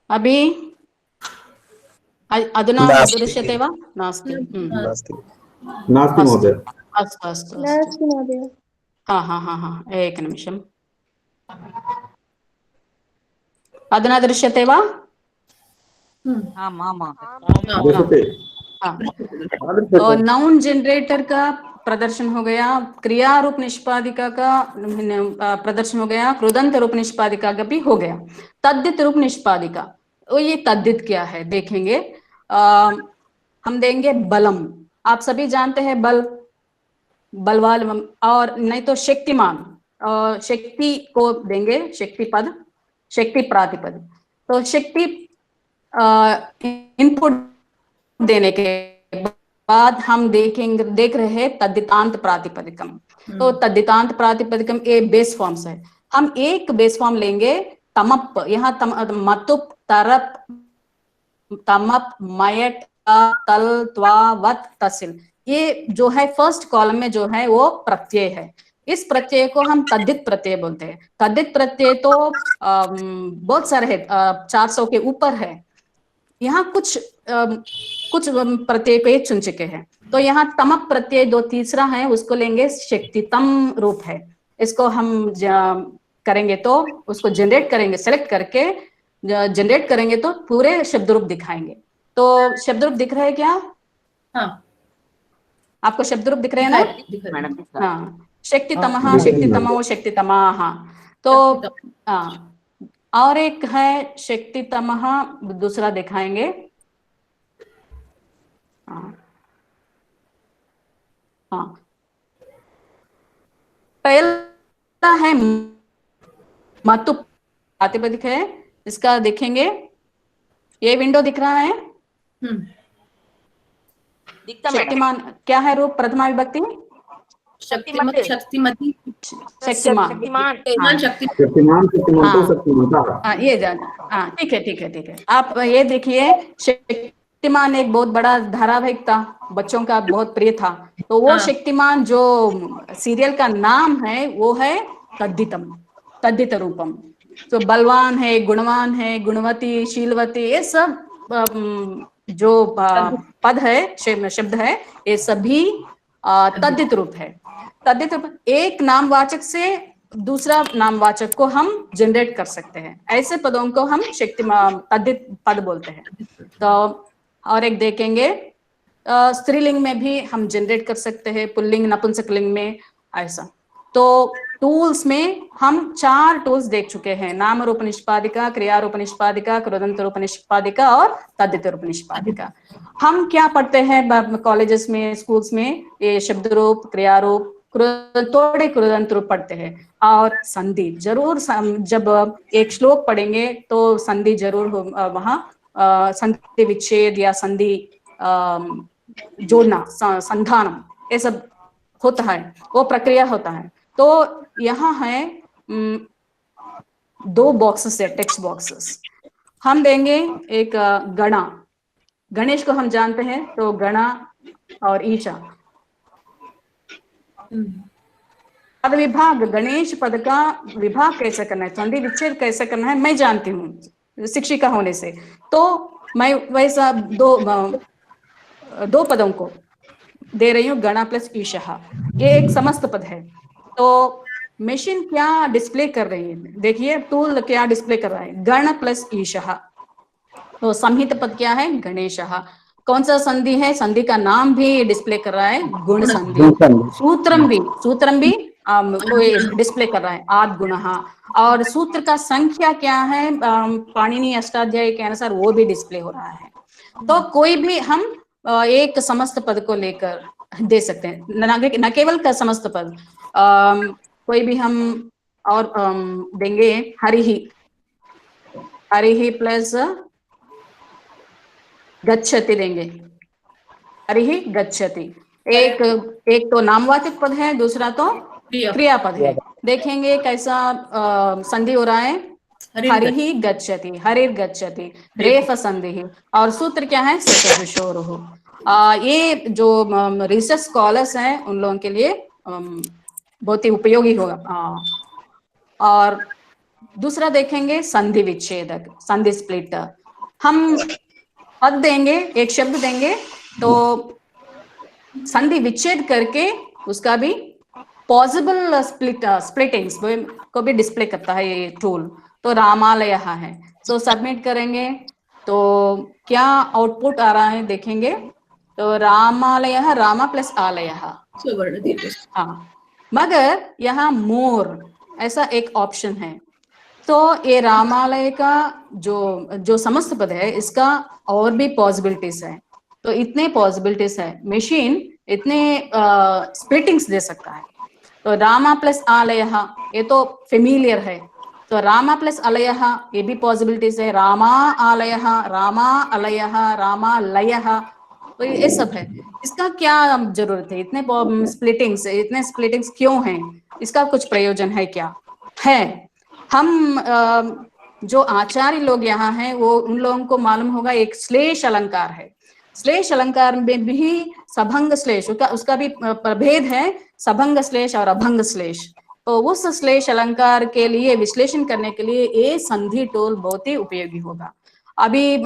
अभी अधुना दृश्यते वा? नास्ति। नास्ति महोदय। अस्तु अस्तु अस्तु। हाँ, एक निमिषम्। अधुना दृश्यते वा? नाउन जनरेटर का प्रदर्शन हो गया, क्रिया रूप निष्पादिका का प्रदर्शन हो गया, कृदंत रूप निष्पादिका का भी हो गया। तद्धित रूप निष्पादिका, तो ये तद्धित क्या है देखेंगे। हम देंगे बलम, आप सभी जानते हैं बलवान, और नहीं तो शक्तिमान, शक्ति को देंगे शक्ति पद, शक्ति प्रातिपद। तो शक्ति इनपुट देने के बाद हम देख रहे हैं तद्धितांत प्रातिपदिकम। तो तद्धितांत प्रातिपदिकम ए बेस फॉर्म्स है। हम एक बेस फॉर्म लेंगे तमप, यहाँ मतुप, तरप, तमप, मयट, तल, त्वा, वत, तसिल, ये जो है फर्स्ट कॉलम में जो है वो प्रत्यय है। इस प्रत्यय को हम तद्धित प्रत्यय बोलते हैं। तद्धित प्रत्यय तो बहुत सारे है, 400 के ऊपर है। यहाँ कुछ प्रत्यय को ये चुन चुके हैं। तो यहाँ तम प्रत्यय दो तीसरा है, उसको लेंगे शक्तितम रूप है। इसको हम करेंगे तो उसको जनरेट करेंगे, सेलेक्ट करके जनरेट करेंगे तो पूरे शब्द रूप दिखाएंगे। तो शब्द रूप दिख रहा है क्या? हाँ, आपको शब्द रूप दिख रहे हैं ना मैडम? हाँ, शक्तितमः, शक्तितमो, शक्तितमाः। तो हाँ, और एक है शक्तितमः, दूसरा दिखाएंगे। हाँ, पहला है मतु प्रातिपदिक है, इसका देखेंगे। ये विंडो दिख रहा है? शक्तिमान क्या है रूप? प्रथमा विभक्ति शक्तिमती, शक्तिमान, ये जाना। ठीक है ठीक है ठीक है। आप ये देखिए, शक्तिमान एक बहुत बड़ा धारावाहिक था, बच्चों का बहुत प्रिय था। तो वो शक्तिमान जो सीरियल का नाम है वो है तद्धितम, तद्धित रूपम। तो बलवान है, गुणवान है, गुणवती, शीलवती, ये सब जो पद है, शब्द है, ये सभी तद्धित रूप है। तद्धित रूप, एक नामवाचक से दूसरा नामवाचक को हम जनरेट कर सकते हैं। ऐसे पदों को हम शक्तिमान तद्धित पद बोलते हैं। तो और एक देखेंगे, स्त्रीलिंग में भी हम जनरेट कर सकते हैं, पुल्लिंग, नपुंसकलिंग में ऐसा। तो टूल्स में हम 4 टूल्स देख चुके हैं, नाम रूप निष्पादिका, क्रिया रूप निष्पादिका, कृदंत रूप निष्पादिका और तद्धित रूप निष्पादिका। हम क्या पढ़ते हैं कॉलेजेस में, स्कूल्स में? ये शब्द रूप, क्रिया रूप, थोड़े कृदंत रूप पढ़ते हैं। और संधि जरूर, जब एक श्लोक पढ़ेंगे तो संधि जरूर वहां संधि विच्छेद या संधि जोड़ना, संधानम, ये सब होता है, वो प्रक्रिया होता है। तो यहाँ है 2 बॉक्सेस है, टेक्स्ट बॉक्सेस। हम देंगे एक गणा, गणेश को हम जानते हैं, तो गणा और ईशा। पद विभाग, गणेश पद का विभाग कैसे करना है, संधि विच्छेद कैसे करना है, मैं जानती हूँ शिक्षिका होने से। तो मैं वैसा दो पदों को दे रही हूँ, गणा प्लस ईशा। ये एक समस्त पद है। तो मशीन क्या डिस्प्ले कर रही है, देखिए टूल क्या डिस्प्ले कर रहा है, गण प्लस ईशा। तो संहित पद क्या है? गणेशः। कौन सा संधि है? संधि का नाम भी डिस्प्ले कर रहा है, गुण संधि। सूत्रम भी डिस्प्ले कर रहा है, आद गुणः। और सूत्र का संख्या क्या है, पाणिनि अष्टाध्यायी के अनुसार वो भी डिस्प्ले हो रहा है। तो कोई भी हम एक समस्त पद को लेकर दे सकते हैं, न केवल का समस्त पद, कोई भी हम और देंगे। हरिहि, हरिहि प्लस गच्छति देंगे, हरिहि गच्छति। एक तो नामवाचक पद है, दूसरा तो क्रियापद है। देखेंगे कैसा संधि हो रहा है, हरिहि गच्छति, हरिर गच्छति, रेफ संधि। और सूत्र क्या है? सचजुषोरुः। ये जो रिसर्च स्कॉलर्स हैं उन लोगों के लिए बहुत ही उपयोगी होगा। और दूसरा देखेंगे संधि विच्छेदक, संधि स्प्लिटर। हम पद देंगे, एक शब्द देंगे, तो संधि विच्छेद करके उसका भी पॉसिबल स्प्लिटिंग्स को भी डिस्प्ले करता है ये टूल। तो रामालय है, तो सबमिट करेंगे तो क्या आउटपुट आ रहा है देखेंगे। तो रामालय, रामा प्लस आलय। हाँ, मगर यहाँ मोर ऐसा एक ऑप्शन है। तो ये रामालय का जो समस्त पद है, इसका और भी पॉसिबिलिटीज है। तो इतने पॉसिबिलिटीज है, मशीन इतने स्प्लिटिंग्स दे सकता है। तो रामा प्लस आलय, ये तो फेमिलियर है। तो रामा प्लस अलय, ये भी पॉसिबिलिटीज है, रामा आलय, रामा अलय, रामा लय। तो ये सब है। इसका क्या जरूरत है, इतने स्प्लिटिंग्स क्यों हैं? इसका कुछ प्रयोजन है क्या है? हम जो आचार्य लोग यहाँ हैं, वो उन लोगों को मालूम होगा एक श्लेष अलंकार है। श्लेष अलंकार में भी सभंग श्लेष, उसका भी प्रभेद है, सभंग श्लेष और अभंग श्लेष। तो उस श्लेष अलंकार के लिए विश्लेषण करने के लिए ये संधि टूल बहुत ही उपयोगी होगा। अभी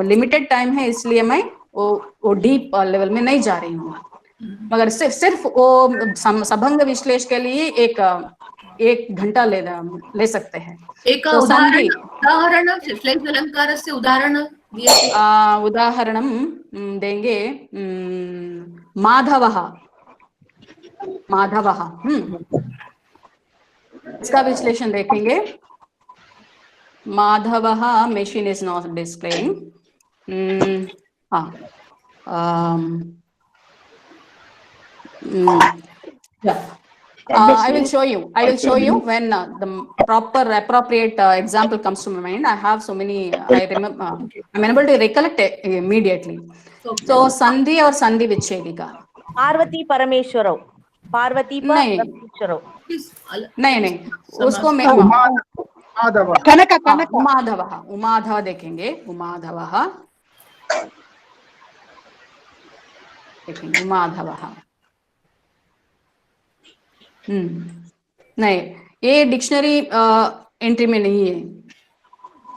लिमिटेड टाइम है, इसलिए मैं वो डीप लेवल में नहीं जा रही हूँ, मगर सिर्फ वो सभंग विश्लेषण के लिए एक घंटा ले सकते हैं। एक उदाहरण श्लेष अलंकारस्य उदाहरण उदाहरणं देंगे। माधवः, इसका विश्लेषण देखेंगे। माधवः, machine is not displaying. I will show you when the proper appropriate example comes to my mind. I have so many, I remember, I'm unable to recollect it immediately. So संधि और संधि विच्छेदिका। पार्वती परमेश्वरौ, पार्वती परमेश्वरौ। नहीं, उसको मैं उमाधव देखेंगे। उमाधवः नहीं, ये डिक्शनरी एंट्री में नहीं है,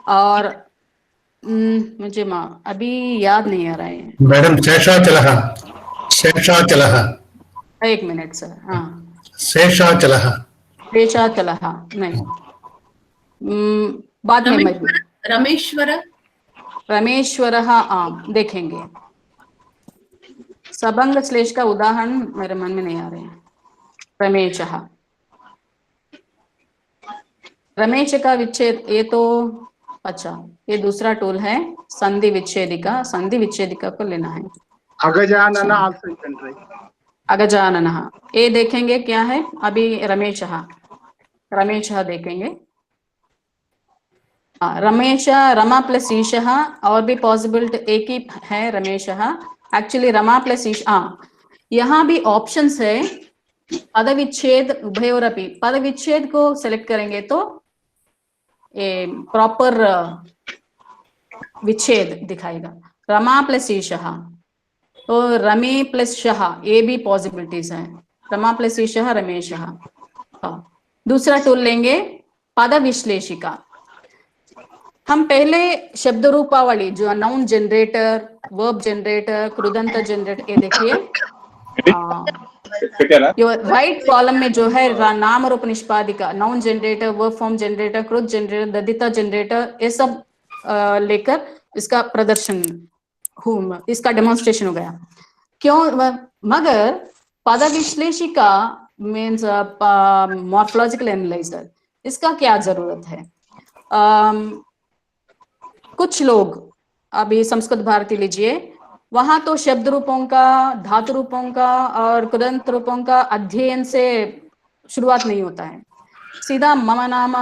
और मुझे अभी याद नहीं आ रहा है। मैडम शेषाचलः, एक मिनट सर। हाँ, शेषाचलः नहीं, बाद में मैं रमेश्वरः देखेंगे। सबंग श्लेष का उदाहरण मेरे मन में नहीं आ रहे हैं। रमेश का विच्छेद, ये तो अच्छा, ये दूसरा टूल है संधि विच्छेदिका। संधि विच्छेदिका को लेना है। अगजाननः, ये देखेंगे क्या है। अभी रमेशः देखेंगे। रमेश, रमा प्लस ईशः, और भी पॉसिबिलिटी एक ही है रमेशः। एक्चुअली रमा प्लस ईश, यहाँ भी ऑप्शंस है। पद विच्छेद उभयोरपि, पद विच्छेद को सेलेक्ट करेंगे तो प्रॉपर विच्छेद दिखाएगा। रमा प्लस ईशः, तो रमे प्लस शः, ये भी पॉसिबिलिटीज है। रमा प्लस ईशः रमेशः। दूसरा टूल लेंगे पद विश्लेषिका। हम पहले शब्द रूपावली, जो नाउन जनरेटर, वर्ब जनरेटर, कृदंत जनरेटर, ये देखिए राइट कॉलम में जो है नाम रूप निष्पादिका, noun generator, verb form generator, कृत जनरेटर, ददिता जनरेटर, ये सब लेकर इसका प्रदर्शन इसका डेमोन्स्ट्रेशन हो गया। क्यों? मगर पद विश्लेषिका मीन्स मॉर्फोलॉजिकल एनालाइजर, इसका क्या जरूरत है? कुछ लोग, अभी संस्कृत भारती लीजिए, वहां तो शब्द रूपों का, धातु रूपों का और कृदंत रूपों का अध्ययन से शुरुआत नहीं होता है। सीधा मम नाम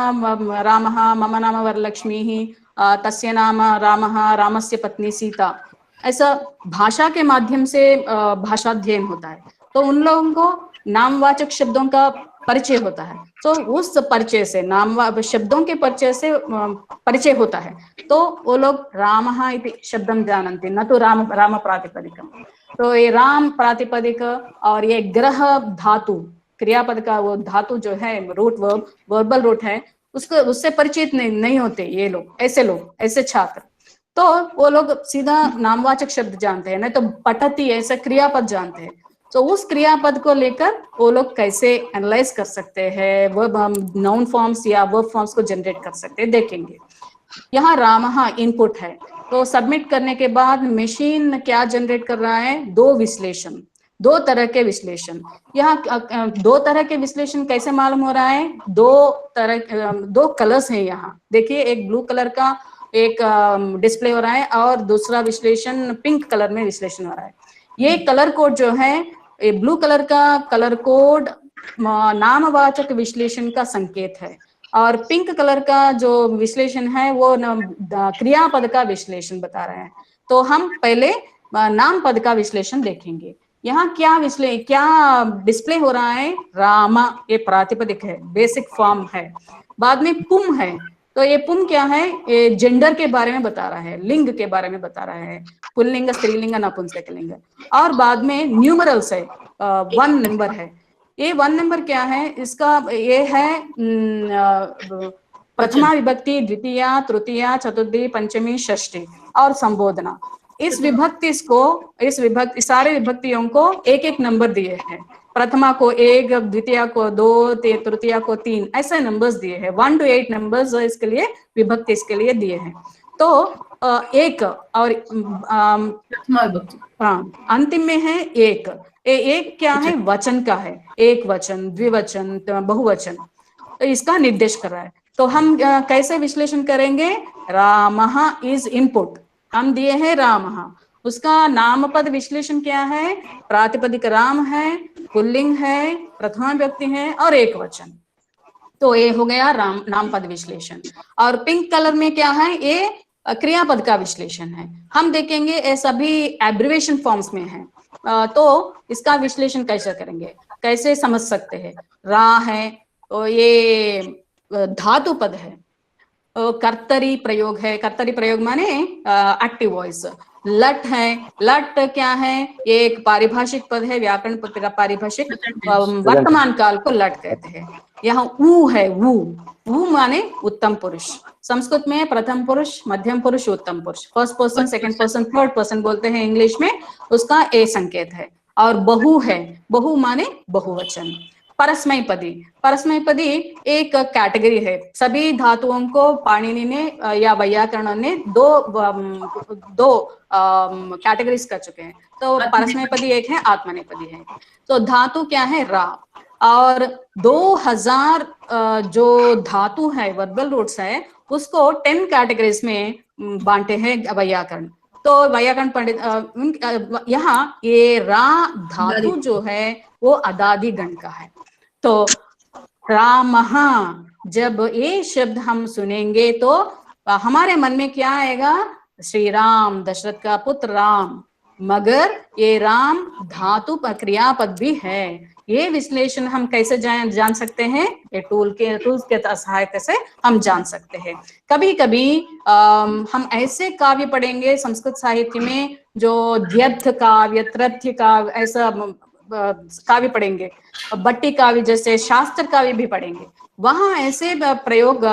रामः, मम नाम वरलक्ष्मी, तस्य नाम रामः, रामस्य पत्नी सीता, ऐसा भाषा के माध्यम से भाषाध्ययन होता है। तो उन लोगों को नामवाचक शब्दों का परिचय होता है, तो उस परिचय से, शब्दों के परिचय से परिचय होता है, तो वो लोग रामः इति शब्दं जानन्ति, न तो राम प्रातिपदिकम। तो ये राम प्रातिपदिक और ये ग्रह धातु, क्रियापद का वो धातु जो है, रूट वर्ब, वर्बल रूट है, उससे परिचित नहीं होते ये लोग, ऐसे छात्र। तो वो लोग सीधा नामवाचक शब्द जानते हैं, नहीं तो पठती ऐसा क्रियापद जानते हैं। तो उस क्रियापद को लेकर वो लोग कैसे एनालाइज कर सकते हैं, वर्ब नाउन फॉर्म्स या वर्ब फॉर्म्स को जनरेट कर सकते हैं, देखेंगे। यहाँ रामः इनपुट है, तो सबमिट करने के बाद मशीन क्या जनरेट कर रहा है? दो तरह के विश्लेषण। यहाँ दो तरह के विश्लेषण कैसे मालूम हो रहा है? दो कलर्स हैं यहाँ, देखिए, एक ब्लू कलर का एक डिस्प्ले हो रहा है और दूसरा विश्लेषण पिंक कलर में विश्लेषण हो रहा है। ये कलर कोड जो है, ये ब्लू कलर का कलर कोड नामवाचक विश्लेषण का संकेत है, और पिंक कलर का जो विश्लेषण है वो क्रियापद का विश्लेषण बता रहे हैं। तो हम पहले नाम पद का विश्लेषण देखेंगे। यहाँ क्या डिस्प्ले हो रहा है? रामा, ये प्रातिपदिक है, बेसिक फॉर्म है। बाद में पुम है, तो ये पुम क्या है? ये जेंडर के बारे में बता रहा है, लिंग के बारे में बता रहा है, पुल्लिंग, स्त्रीलिंग, नपुंसकलिंग। और बाद में न्यूमरल्स है, 1 नंबर है। ये 1 नंबर क्या है? इसका ये है प्रथमा विभक्ति, द्वितीया, तृतीया, चतुर्थी, पंचमी, षष्ठी और संबोधना। इस सारे विभक्तियों को एक एक नंबर दिए हैं। प्रथमा को 1, द्वितीया को 2, तृतीया को 3, ऐसे नंबर्स दिए हैं। 1 to 8 नंबर्स इसके लिए विभक्ति इसके लिए दिए हैं। तो एक और अंतिम में है एक। एक क्या है? वचन का है। एक वचन, द्विवचन, बहुवचन, तो इसका निर्देश कर रहा है। तो हम कैसे विश्लेषण करेंगे? रामः इज इनपुट, हम दिए हैं रामः, उसका नामपद विश्लेषण क्या है? प्रातिपदिक राम है, पुल्लिंग है, प्रथमा विभक्ति है और एक वचन। तो ये हो गया राम नामपद विश्लेषण। और पिंक कलर में क्या है? ये क्रियापद का विश्लेषण है। हम देखेंगे ये सभी एब्रिवेशन फॉर्म्स में है। तो इसका विश्लेषण कैसे करेंगे, कैसे समझ सकते हैं? रा है तो ये धातु पद है। कर्तरी प्रयोग है, कर्तरी प्रयोग माने एक्टिव वॉइस। लट है, लट क्या है? एक पारिभाषिक पद है, व्याकरण पारिभाषिक, वर्तमान काल को लट कहते हैं। यहाँ ऊ है, ऊ माने उत्तम पुरुष। संस्कृत में प्रथम पुरुष, मध्यम पुरुष, उत्तम पुरुष, first person, second person, third person बोलते हैं इंग्लिश में, उसका ए संकेत है। और बहु है, बहु माने बहुवचन। परस्मैपदी, परस्मैपदी एक कैटेगरी है। सभी धातुओं को पाणिनि ने या वैयाकरण ने दो कैटेगरीज कर चुके हैं। तो परस्मैपदी एक है, आत्मनेपदी है। तो धातु क्या है? रा। और 2000 जो धातु है, वर्बल रूट्स है, उसको 10 कैटेगरीज में बांटे हैं वैयाकरण। तो वैयाकरण पंडित यहाँ ये रा धातु जो है वो अदादि गण का है। तो रामः, जब ये शब्द हम सुनेंगे तो हमारे मन में क्या आएगा? श्री राम, दशरथ का पुत्र राम। मगर ये राम धातु क्रियापद भी है। ये विश्लेषण हम कैसे जान सकते हैं? ये टूल्स के सहायता से हम जान सकते हैं। कभी कभी हम ऐसे काव्य पढ़ेंगे संस्कृत साहित्य में जो द्यर्थ काव्य, त्रथ्य काव्य, ऐसा काव्य पढ़ेंगे, भट्टी काव्य जैसे शास्त्र काव्य भी पढ़ेंगे, वहां ऐसे प्रयोग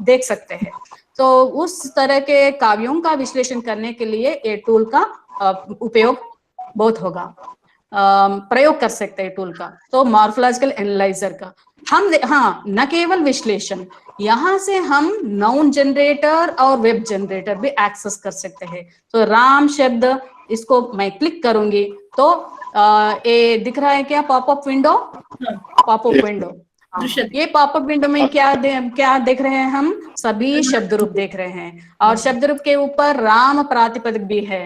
देख सकते हैं। तो उस तरह के काव्यों का विश्लेषण करने के लिए ये टूल का उपयोग बहुत होगा, प्रयोग कर सकते हैं टूल का। तो मॉर्फोलॉजिकल एनालाइजर का हम न केवल विश्लेषण, यहाँ से हम नाउन जनरेटर और वेब जनरेटर भी एक्सेस कर सकते हैं। तो राम शब्द, इसको मैं क्लिक करूंगी तो ये दिख रहा है क्या? Popup window, popup window. ये पॉपअप विंडो में क्या देख रहे हैं? हम सभी शब्द रूप देख रहे हैं। और शब्द रूप के ऊपर राम प्रातिपदिक भी है।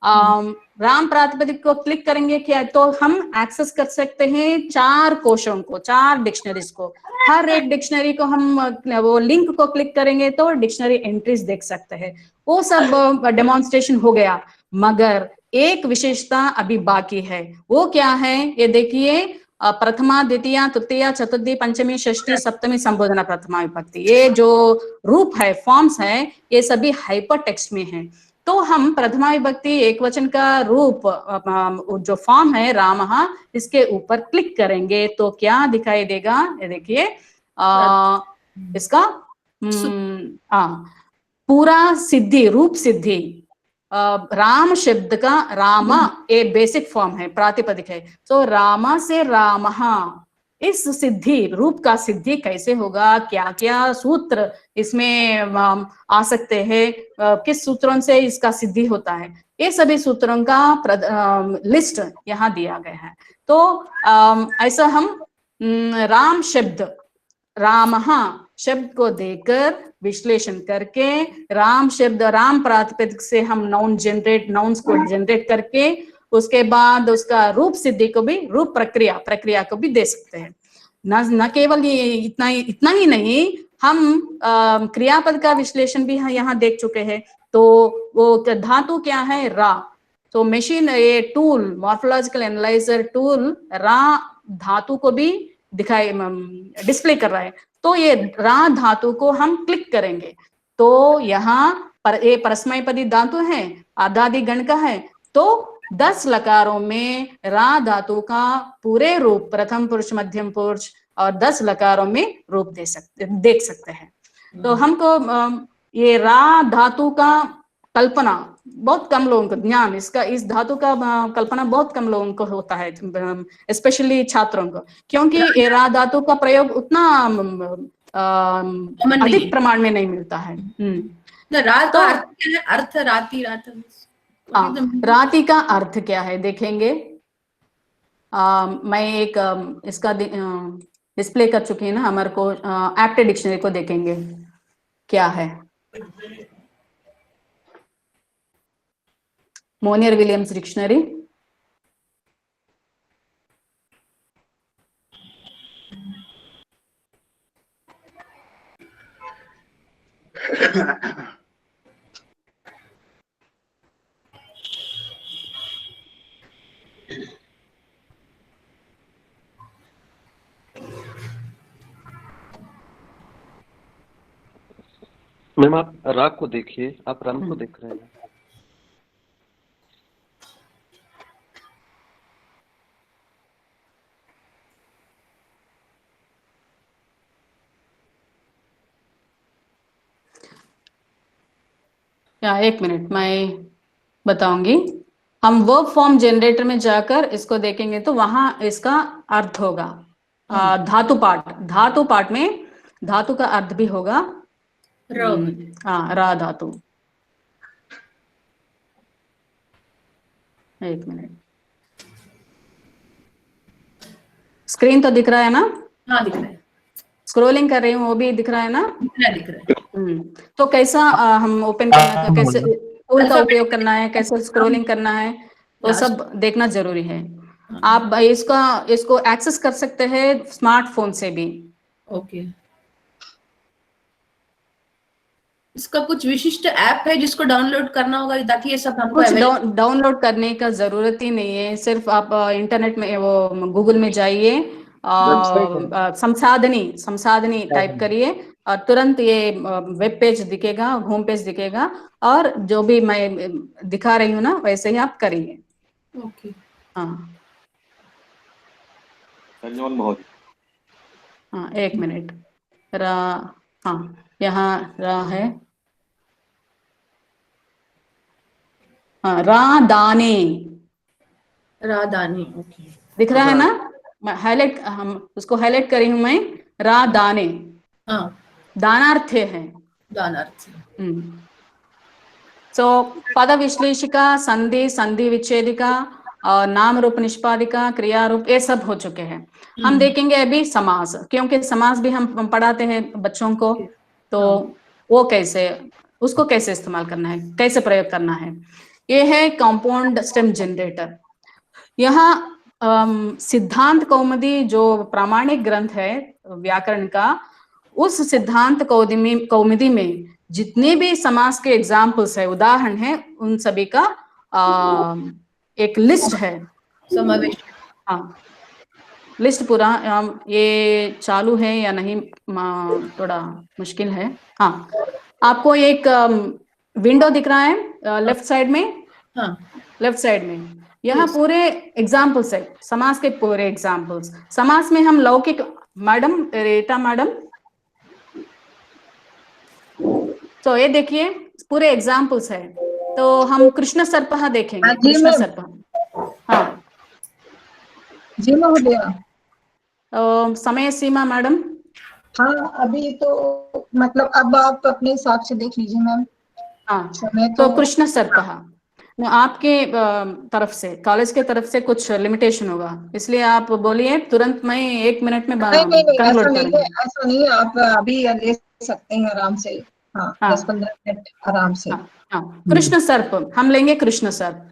राम प्रातिपदिक को क्लिक करेंगे क्या तो हम एक्सेस कर सकते हैं 4 कोशों को, 4 डिक्शनरीज को। हर एक डिक्शनरी को हम वो लिंक को क्लिक करेंगे तो डिक्शनरी एंट्रीज देख सकते हैं। वो सब डेमोन्स्ट्रेशन हो गया, मगर एक विशेषता अभी बाकी है। वो क्या है? ये देखिए, प्रथमा, द्वितीया, तृतीया, चतुर्थी, पंचमी, षष्ठी, सप्तमी, संबोधना, प्रथमा विभक्ति, ये जो रूप है, फॉर्म्स है, ये सभी हाइपर टेक्स्ट में है। तो हम प्रथमा विभक्ति एक वचन का रूप जो फॉर्म है रामः, इसके ऊपर क्लिक करेंगे तो क्या दिखाई देगा? ये देखिए, इसका पूरा सिद्धि, रूप सिद्धि, राम शब्द का राम एक बेसिक फॉर्म है, प्रातिपदिक है। तो रामा से रामः, इस सिद्धि, रूप का सिद्धि कैसे होगा? क्या क्या सूत्र इसमें आ सकते हैं? किस सूत्रों से इसका सिद्धि होता है? ये सभी सूत्रों का लिस्ट यहाँ दिया गया है। तो ऐसा हम राम शब्द, रामः शब्द को देकर विश्लेषण करके, राम शब्द, राम प्रातिपदिक से हम नाउन्स को जनरेट करके, उसके बाद उसका रूप सिद्धि को भी, रूप प्रक्रिया को भी दे सकते हैं। न केवल ये इतना ही नहीं, हम क्रियापद का विश्लेषण भी यहाँ देख चुके हैं। तो वो धातु क्या है? रा। तो मशीन, ये टूल, मॉर्फोलॉजिकल एनालाइजर टूल रा धातु को भी डिस्प्ले कर रहा है। तो ये रा धातु को हम क्लिक करेंगे तो यहाँ पर ये परस्मैपदी धातु है, आदादि गण का है। तो 10 लकारों में रा धातु का पूरे रूप, प्रथम पुरुष, मध्यम पुरुष और 10 लकारों में रूप देख सकते हैं। तो हमको ये रा धातु का कल्पना बहुत कम लोगों को, ज्ञान इसका, इस धातु का कल्पना बहुत कम लोगों को होता है, स्पेशली छात्रों को, क्योंकि ये रा धातु का प्रयोग उतना अधिक प्रमाण में नहीं मिलता है। रात का अर्थ क्या है? अर्थ राती, रात। राती का अर्थ क्या है देखेंगे। मैं एक इसका डिस्प्ले कर चुकी है ना, हमारे को एप्ट डिक्शनरी को देखेंगे क्या है। मोनियर विलियम्स डिक्शनरी, मैम आप राग को देखिए, आप रंग को देख रहे हैं। या एक मिनट मैं बताऊंगी। हम वर्ब फॉर्म जनरेटर में जाकर इसको देखेंगे तो वहां इसका अर्थ होगा। धातु पाठ में धातु का अर्थ भी होगा। हाँ, रा धातु। एक मिनट, स्क्रीन तो दिख रहा है ना? हाँ दिख रहा है। स्क्रोलिंग कर रही हूँ, वो भी दिख रहा है ना? दिख रहा है। तो कैसा हम ओपन करना है, कैसे टूल का उपयोग करना है, कैसे स्क्रोलिंग करना है, वो सब देखना जरूरी है। आप इसको एक्सेस कर सकते हैं स्मार्टफोन से भी। ओके, इसका कुछ विशिष्ट ऐप है जिसको डाउनलोड करना होगा ताकि ये सब हमको कुछ डाउनलोड करने का जरूरत ही नहीं है। सिर्फ आप इंटरनेट में वो गूगल में जाइए और संसाधनी टाइप करिए और तुरंत ये वेब पेज दिखेगा, होम पेज दिखेगा, और जो भी मैं दिखा रही हूँ ना वैसे ही आप करिए। ओके। हाँ हाँ, एक मिनट। रा, हाँ यहाँ रा है। हाँ, रादाने, रादाने। ओके, दिख रहा है ना? हाईलाइट, हम उसको हाईलाइट करी हूं मैं। रादाने, हाँ, दानार्थ है। दानार्थ। सो पद विश्लेषिका, संधि विच्छेदिका और नाम रूप निष्पादिका, क्रिया रूप, ये सब हो चुके हैं। हम देखेंगे अभी समास, क्योंकि समास भी हम पढ़ाते हैं बच्चों को, तो वो उसको कैसे इस्तेमाल करना है, कैसे प्रयोग करना है। ये है कंपाउंड स्टेम जनरेटर। यहाँ सिद्धांत कौमुदी जो प्रामाणिक ग्रंथ है व्याकरण का, उस सिद्धांत कौमुदी में जितने भी समास के एग्जाम्पल्स है, उदाहरण है, उन सभी का एक लिस्ट है, समावेश। हाँ, लिस्ट पूरा। ये चालू है या नहीं, थोड़ा मुश्किल है। हाँ, आपको एक विंडो दिख रहा है लेफ्ट साइड में। हाँ, लेफ्ट साइड में यहाँ पूरे एग्जाम्पल्स है, समास के पूरे एग्जाम्पल्स। समास में हम लौकिक, मैडम रीता मैडम, तो ये देखिए पूरे एग्जाम्पल्स है। तो हम कृष्ण सर्पः देखेंगे। कृष्ण सर्पः, हाँ जी महोदया। समय सीमा मैडम? हाँ, अभी तो मतलब अब आप अपने हिसाब से देख लीजिए मैम। हाँ, तो कृष्ण सर्पः आपके तरफ से, कॉलेज के तरफ से कुछ लिमिटेशन होगा, इसलिए आप बोलिए, तुरंत मैं 1 मिनट में नहीं, ऐसा नहीं है, आप अभी ले सकते हैं आराम से। हाँ, 10-15 मिनट आराम से। हाँ, कृष्ण सर्प हम लेंगे। कृष्ण सर्प,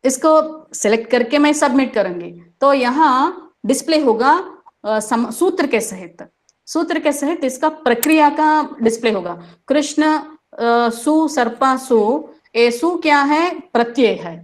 इसको सिलेक्ट करके मैं सबमिट करूंगी, तो यहाँ डिस्प्ले होगा सूत्र के सहित इसका प्रक्रिया का डिस्प्ले होगा। कृष्ण सु सर्पा सु, ए सु क्या है? प्रत्यय है,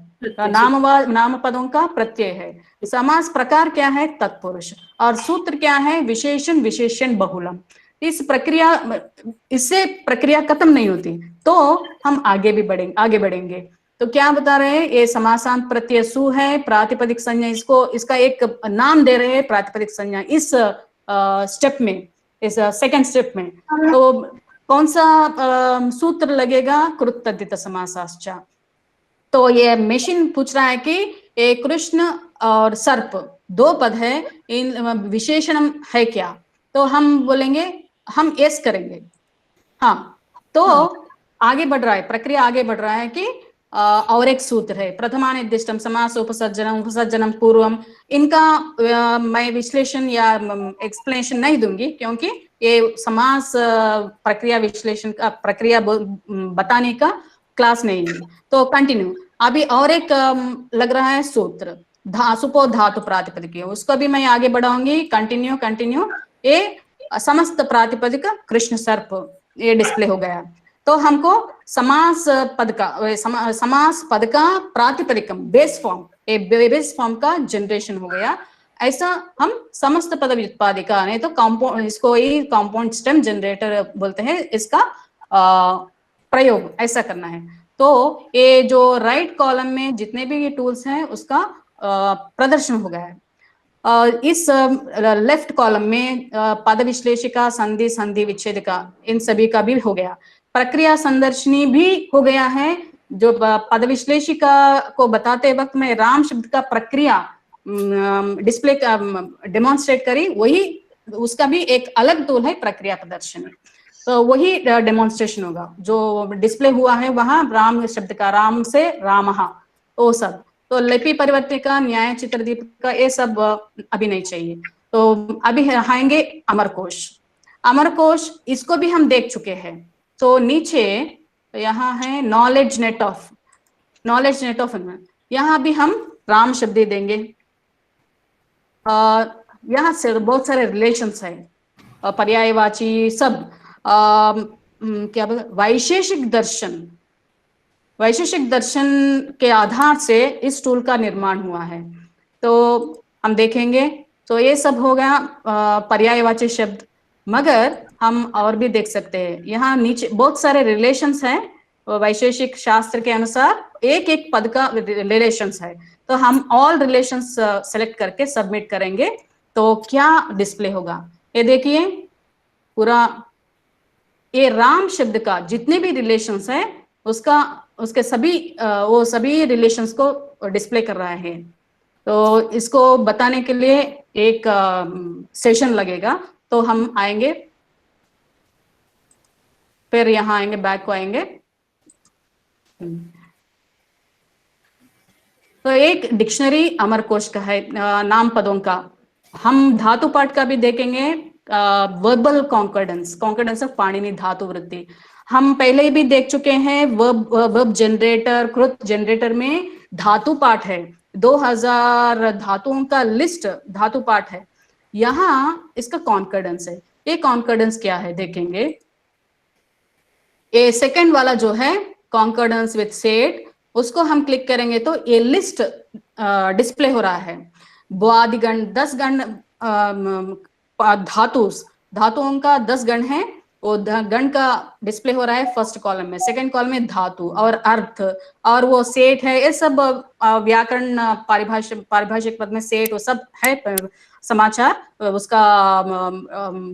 नाम पदों का प्रत्यय है। समास प्रकार क्या है? तत्पुरुष। और सूत्र क्या है? विशेषण बहुलम। इससे प्रक्रिया खत्म नहीं होती, तो हम आगे बढ़ेंगे। तो क्या बता रहे हैं, ये समासांत प्रत्यय सु है, प्रातिपदिक संज्ञा इसको इसका एक नाम दे रहे हैं प्रातिपदिक संज्ञा इस स्टेप में, इस सेकंड स्टेप में। तो कौन सा सूत्र लगेगा, कृत तद्धित समासाश्च। तो ये मशीन पूछ रहा है कि ये कृष्ण और सर्प दो पद है, इन विशेषण है क्या, तो हम बोलेंगे हम यस करेंगे। हाँ, तो आगे बढ़ रहा है, प्रक्रिया आगे बढ़ रहा है कि और एक सूत्र है प्रथमानिर्दिष्टम समास उपसर्जनम उपसर्जनम पूर्वम। इनका मैं विश्लेषण या एक्सप्लेनेशन नहीं दूंगी, क्योंकि ये समास प्रक्रिया विश्लेषण का प्रक्रिया बताने का क्लास नहीं है। तो कंटिन्यू, अभी और एक लग रहा है सूत्र सुपो धातु प्रातिपदिक, उसको भी मैं आगे बढ़ाऊंगी। कंटिन्यू कंटिन्यू, ये समस्त प्रातिपदिक कृष्ण सर्प ये डिस्प्ले हो गया। तो हमको समास पद का समास पद का प्रातिपदिकम बेस फॉर्म, बेस फॉर्म का जनरेशन हो गया। ऐसा हम समस्त पद व्युत्पादिका, नहीं तो कॉम्पाउंड, इसको ही कॉम्पाउंड स्टेम जनरेटर बोलते हैं, इसका प्रयोग ऐसा करना है। तो ये जो राइट कॉलम में जितने भी ये टूल्स हैं उसका प्रदर्शन हो गया है। इस लेफ्ट कॉलम में पद विश्लेषिका, संधि, संधि विच्छेदिका, इन सभी का भी हो गया। प्रक्रिया संदर्शनी भी हो गया है। जो पद विश्लेषिका को बताते वक्त मैं राम शब्द का प्रक्रिया डिस्प्ले का डेमोन्स्ट्रेट करी, वही उसका भी एक अलग टूल है प्रक्रिया प्रदर्शनी। तो वही डेमोन्स्ट्रेशन होगा जो डिस्प्ले हुआ है वहां, राम शब्द का, राम से रामः, वो सब। तो लिपि परिवर्तिका, न्याय चित्रदीपिका, ये सब अभी नहीं चाहिए। तो अभी आएंगे अमरकोश। अमरकोश इसको भी हम देख चुके हैं। तो नीचे यहाँ है knowledge net of, knowledge net of, यहाँ भी हम राम शब्द देंगे। यहाँ से बहुत सारे रिलेशंस है, पर्यायवाची सब। क्या वैशेषिक दर्शन, वैशेषिक दर्शन के आधार से इस टूल का निर्माण हुआ है। तो हम देखेंगे, तो ये सब हो गया पर्यायवाची शब्द। मगर हम और भी देख सकते हैं, यहाँ नीचे बहुत सारे रिलेशंस हैं वैशेषिक शास्त्र के अनुसार, एक एक पद का रिलेशंस है। तो हम ऑल रिलेशंस सेलेक्ट करके सबमिट करेंगे, तो क्या डिस्प्ले होगा ये देखिए। पूरा ये राम शब्द का जितने भी रिलेशंस है उसका, उसके सभी वो सभी रिलेशंस को डिस्प्ले कर रहा है। तो इसको बताने के लिए एक सेशन लगेगा। तो हम आएंगे, फिर यहाँ आएंगे, बैक को आएंगे। तो एक डिक्शनरी अमरकोश का है नाम पदों का। हम धातु पाठ का भी देखेंगे, वर्बल कॉन्कॉर्डेंस, कॉन्कॉर्डेंस ऑफ पाणिनि धातु वृत्ति हम पहले भी देख चुके हैं। वर्ब जनरेटर, कृत जनरेटर में धातु पाठ है, 2000 धातुओं का लिस्ट धातु पाठ है। यहाँ इसका कॉन्कॉर्डेंस है। ये कॉन्कॉर्डेंस क्या है देखेंगे। ये सेकंड वाला जो है कॉन्कॉर्डेंस विथ सेट, उसको हम क्लिक करेंगे तो ये लिस्ट डिस्प्ले हो रहा है। बुआदि गण 10 गण धातुओं का 10 गण है, वो गण का डिस्प्ले हो रहा है फर्स्ट कॉलम में। सेकंड कॉलम में धातु और अर्थ और वो सेट है, ये सब व्याकरण पारिभाषिक पद में सेट वो सब है समाचार, उसका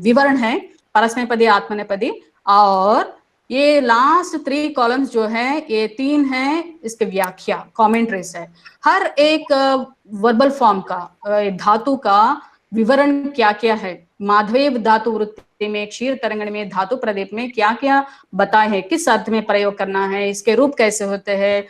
विवरण है परस्मैपदी आत्मनेपदी। और ये लास्ट 3 कॉलम्स जो है, ये 3 है इसके व्याख्या, कमेंट्रीज है। हर एक वर्बल फॉर्म का धातु का विवरण क्या क्या है, माधवेव धातु वृत्ति में, क्षीर तरंगण में, धातु प्रदीप में क्या क्या बताए हैं, किस अर्थ में प्रयोग करना है, इसके रूप कैसे होते हैं,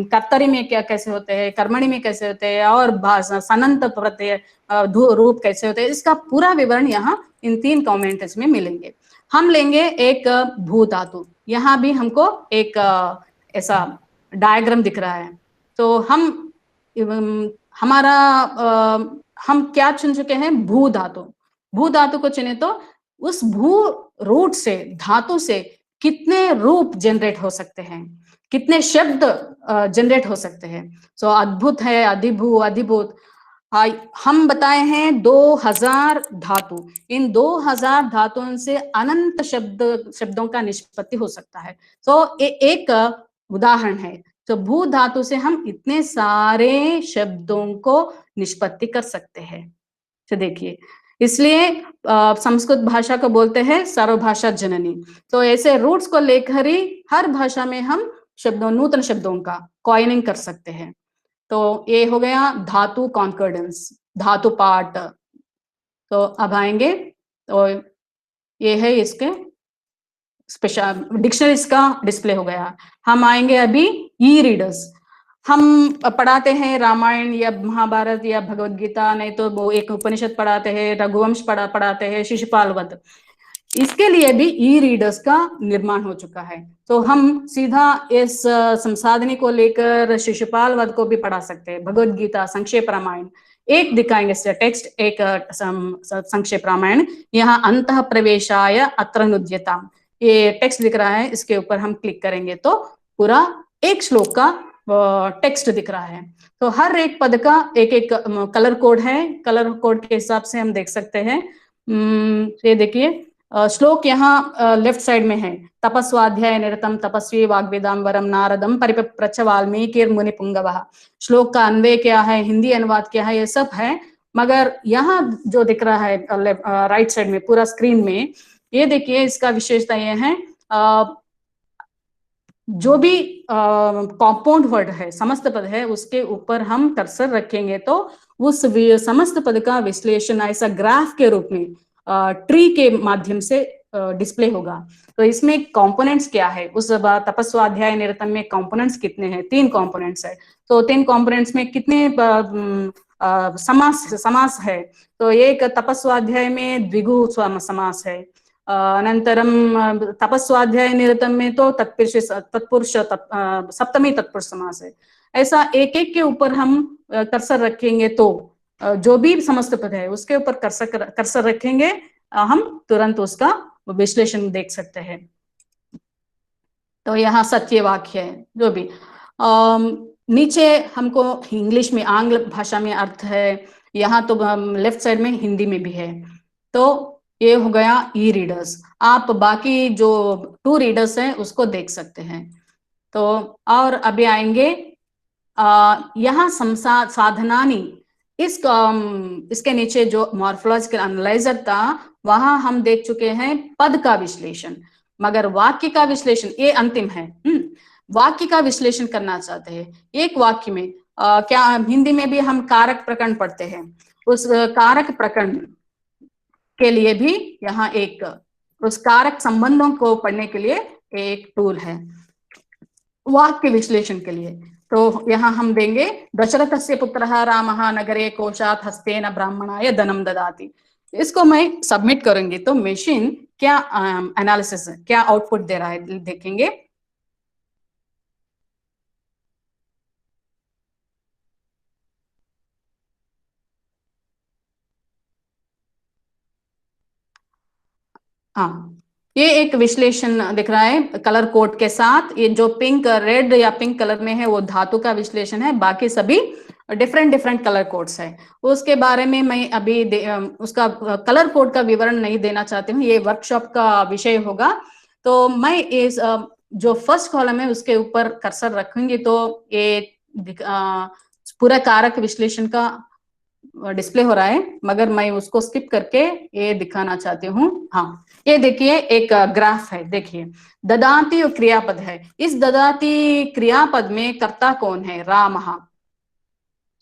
कर्तरी में क्या कैसे होते हैं, कर्मणि में कैसे होते हैं, और सनंत प्रत्यय रूप कैसे होते हैं, इसका पूरा विवरण यहाँ इन 3 कमेंट्स में मिलेंगे। हम लेंगे एक भू धातु, यहाँ भी हमको एक ऐसा डायग्राम दिख रहा है। तो हम हमारा हम क्या चुन चुके हैं, भू धातु। भू धातु को चुने तो उस भू रूट से, धातु से कितने रूप जनरेट हो सकते हैं, कितने शब्द जनरेट हो सकते हैं। सो अद्भुत है, अधिभू, अधिभूत। हम बताए हैं 2000 धातु, इन 2000 धातुओं से अनंत शब्दों का निष्पत्ति हो सकता है। तो एक उदाहरण है। तो भू धातु से हम इतने सारे शब्दों को निष्पत्ति कर सकते हैं। तो देखिए, इसलिए संस्कृत भाषा को बोलते हैं सर्वभाषा जननी। तो ऐसे रूट्स को लेकर ही हर भाषा में हम शब्दों, नूतन शब्दों का कॉइनिंग कर सकते हैं। तो ये हो गया धातु कॉन्कॉर्डेंस, धातु पाठ। तो अब आएंगे, तो ये है इसके स्पेशल डिक्शनरीज का डिस्प्ले हो गया। हम आएंगे अभी ई रीडर्स। हम पढ़ाते हैं रामायण या महाभारत या भगवत गीता, नहीं तो वो एक उपनिषद पढ़ाते हैं, रघुवंश पढ़ाते हैं, शिशुपाल वध। इसके लिए भी ई रीडर्स का निर्माण हो चुका है। तो हम सीधा इस संसाधनी को लेकर शिशुपाल वध को भी पढ़ा सकते हैं, भगवत गीता, संक्षेप रामायण। एक दिखाएंगे टेक्स्ट, एक संक्षेप रामायण। यहाँ अंतः प्रवेशाय अत्र नुद्यताम, ये टेक्स्ट दिख रहा है, इसके ऊपर हम क्लिक करेंगे तो पूरा एक श्लोक का टेक्स्ट दिख रहा है। तो हर एक पद का एक एक कलर कोड है, कलर कोड के हिसाब से हम देख सकते हैं। ये देखिए, श्लोक यहाँ लेफ्ट साइड में है। तपस्वाध्याय निरतम तपस्वी वाग्वेदाम वरम नारदम परिपप्रच्छ वाल्मीकिर् मुनि पुंगवः। श्लोक का अन्वय क्या है, हिंदी अनुवाद क्या है, ये सब है। मगर यहाँ जो दिख रहा है राइट साइड में पूरा स्क्रीन में, ये देखिए, इसका विशेषता ये है, जो भी कॉम्पाउंड वर्ड है, समस्त पद है, उसके ऊपर हम कर्सर रखेंगे तो उस समस्त पद का विश्लेषण ऐसा ग्राफ के रूप में ट्री के माध्यम से डिस्प्ले होगा। तो इसमें कंपोनेंट्स क्या है, उस तपस्वाध्याय निरतम में कंपोनेंट्स कितने हैं, 3 कंपोनेंट्स है। तो 3 कंपोनेंट्स में कितने समास है, तो एक तपस्वाध्याय में द्विगु समास है। अनंतरम तपस्वाध्याय निरतम में तो तत्पुरुष सप्तमी तत्पुरुष समास है। ऐसा एक एक के ऊपर हम कर्सर रखेंगे तो जो भी समस्त पद है उसके ऊपर कर्सर रखेंगे, हम तुरंत उसका विश्लेषण देख सकते हैं। तो यहाँ सत्य वाक्य है, जो भी नीचे हमको इंग्लिश में, आंग्ल भाषा में अर्थ है, यहाँ तो लेफ्ट साइड में हिंदी में भी है। तो ये हो गया ई रीडर्स। आप बाकी जो 2 रीडर्स हैं उसको देख सकते हैं। तो और अभी आएंगे यहाँ साधनानी, इसके नीचे जो मॉर्फोलॉजिकल एनालाइजर था, वहां हम देख चुके हैं पद का विश्लेषण। मगर वाक्य का विश्लेषण ये अंतिम है। वाक्य का विश्लेषण करना चाहते हैं, एक वाक्य में क्या हिंदी में भी हम कारक प्रकरण पढ़ते हैं, उस कारक प्रकरण के लिए भी यहाँ एक उस कारक संबंधों को पढ़ने के लिए एक टूल है वाक्य विश्लेषण के लिए। तो यहाँ हम देंगे दशरथस्य पुत्रः रामः नगरे कोशात् हस्तेन ब्राह्मणाय धनम ददाति। इसको मैं सबमिट करूंगी तो मशीन क्या एनालिसिस, क्या आउटपुट दे रहा है देखेंगे। हाँ, ये एक विश्लेषण दिख रहा है कलर कोड के साथ। ये जो पिंक, रेड या पिंक कलर में है वो धातु का विश्लेषण है, बाकी सभी डिफरेंट कलर कोड्स है। उसके बारे में मैं अभी उसका कलर कोड का विवरण नहीं देना चाहती हूँ, ये वर्कशॉप का विषय होगा। तो मैं इस जो फर्स्ट कॉलम है उसके ऊपर कर्सर रखूंगी तो ये पूरा कारक विश्लेषण का डिस्प्ले हो रहा है, मगर मैं उसको स्किप करके ये दिखाना चाहती हूँ। हाँ, ये देखिए एक ग्राफ है, देखिए ददाती क्रियापद है। इस ददाती क्रियापद में कर्ता कौन है, रामः।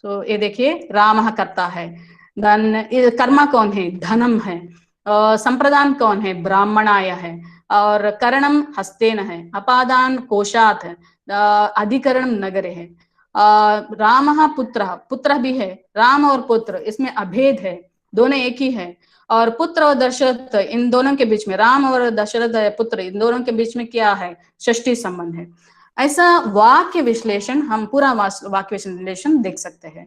तो ये देखिए रामः कर्ता है। कर्मा कौन है, धनम है। संप्रदान कौन है, ब्राह्मणाय है। और करणम हस्तेन है। अपादान कोशात है। अधिकरणम नगरे है। रामः पुत्र भी है, राम और पुत्र इसमें अभेद है, दोनों एक ही है। और पुत्र और दशरथ, इन दोनों के बीच में, राम और दशरथ पुत्र, इन दोनों के बीच में क्या है, षष्ठी संबंध है। ऐसा वाक्य विश्लेषण, हम पूरा वाक्य विश्लेषण देख सकते हैं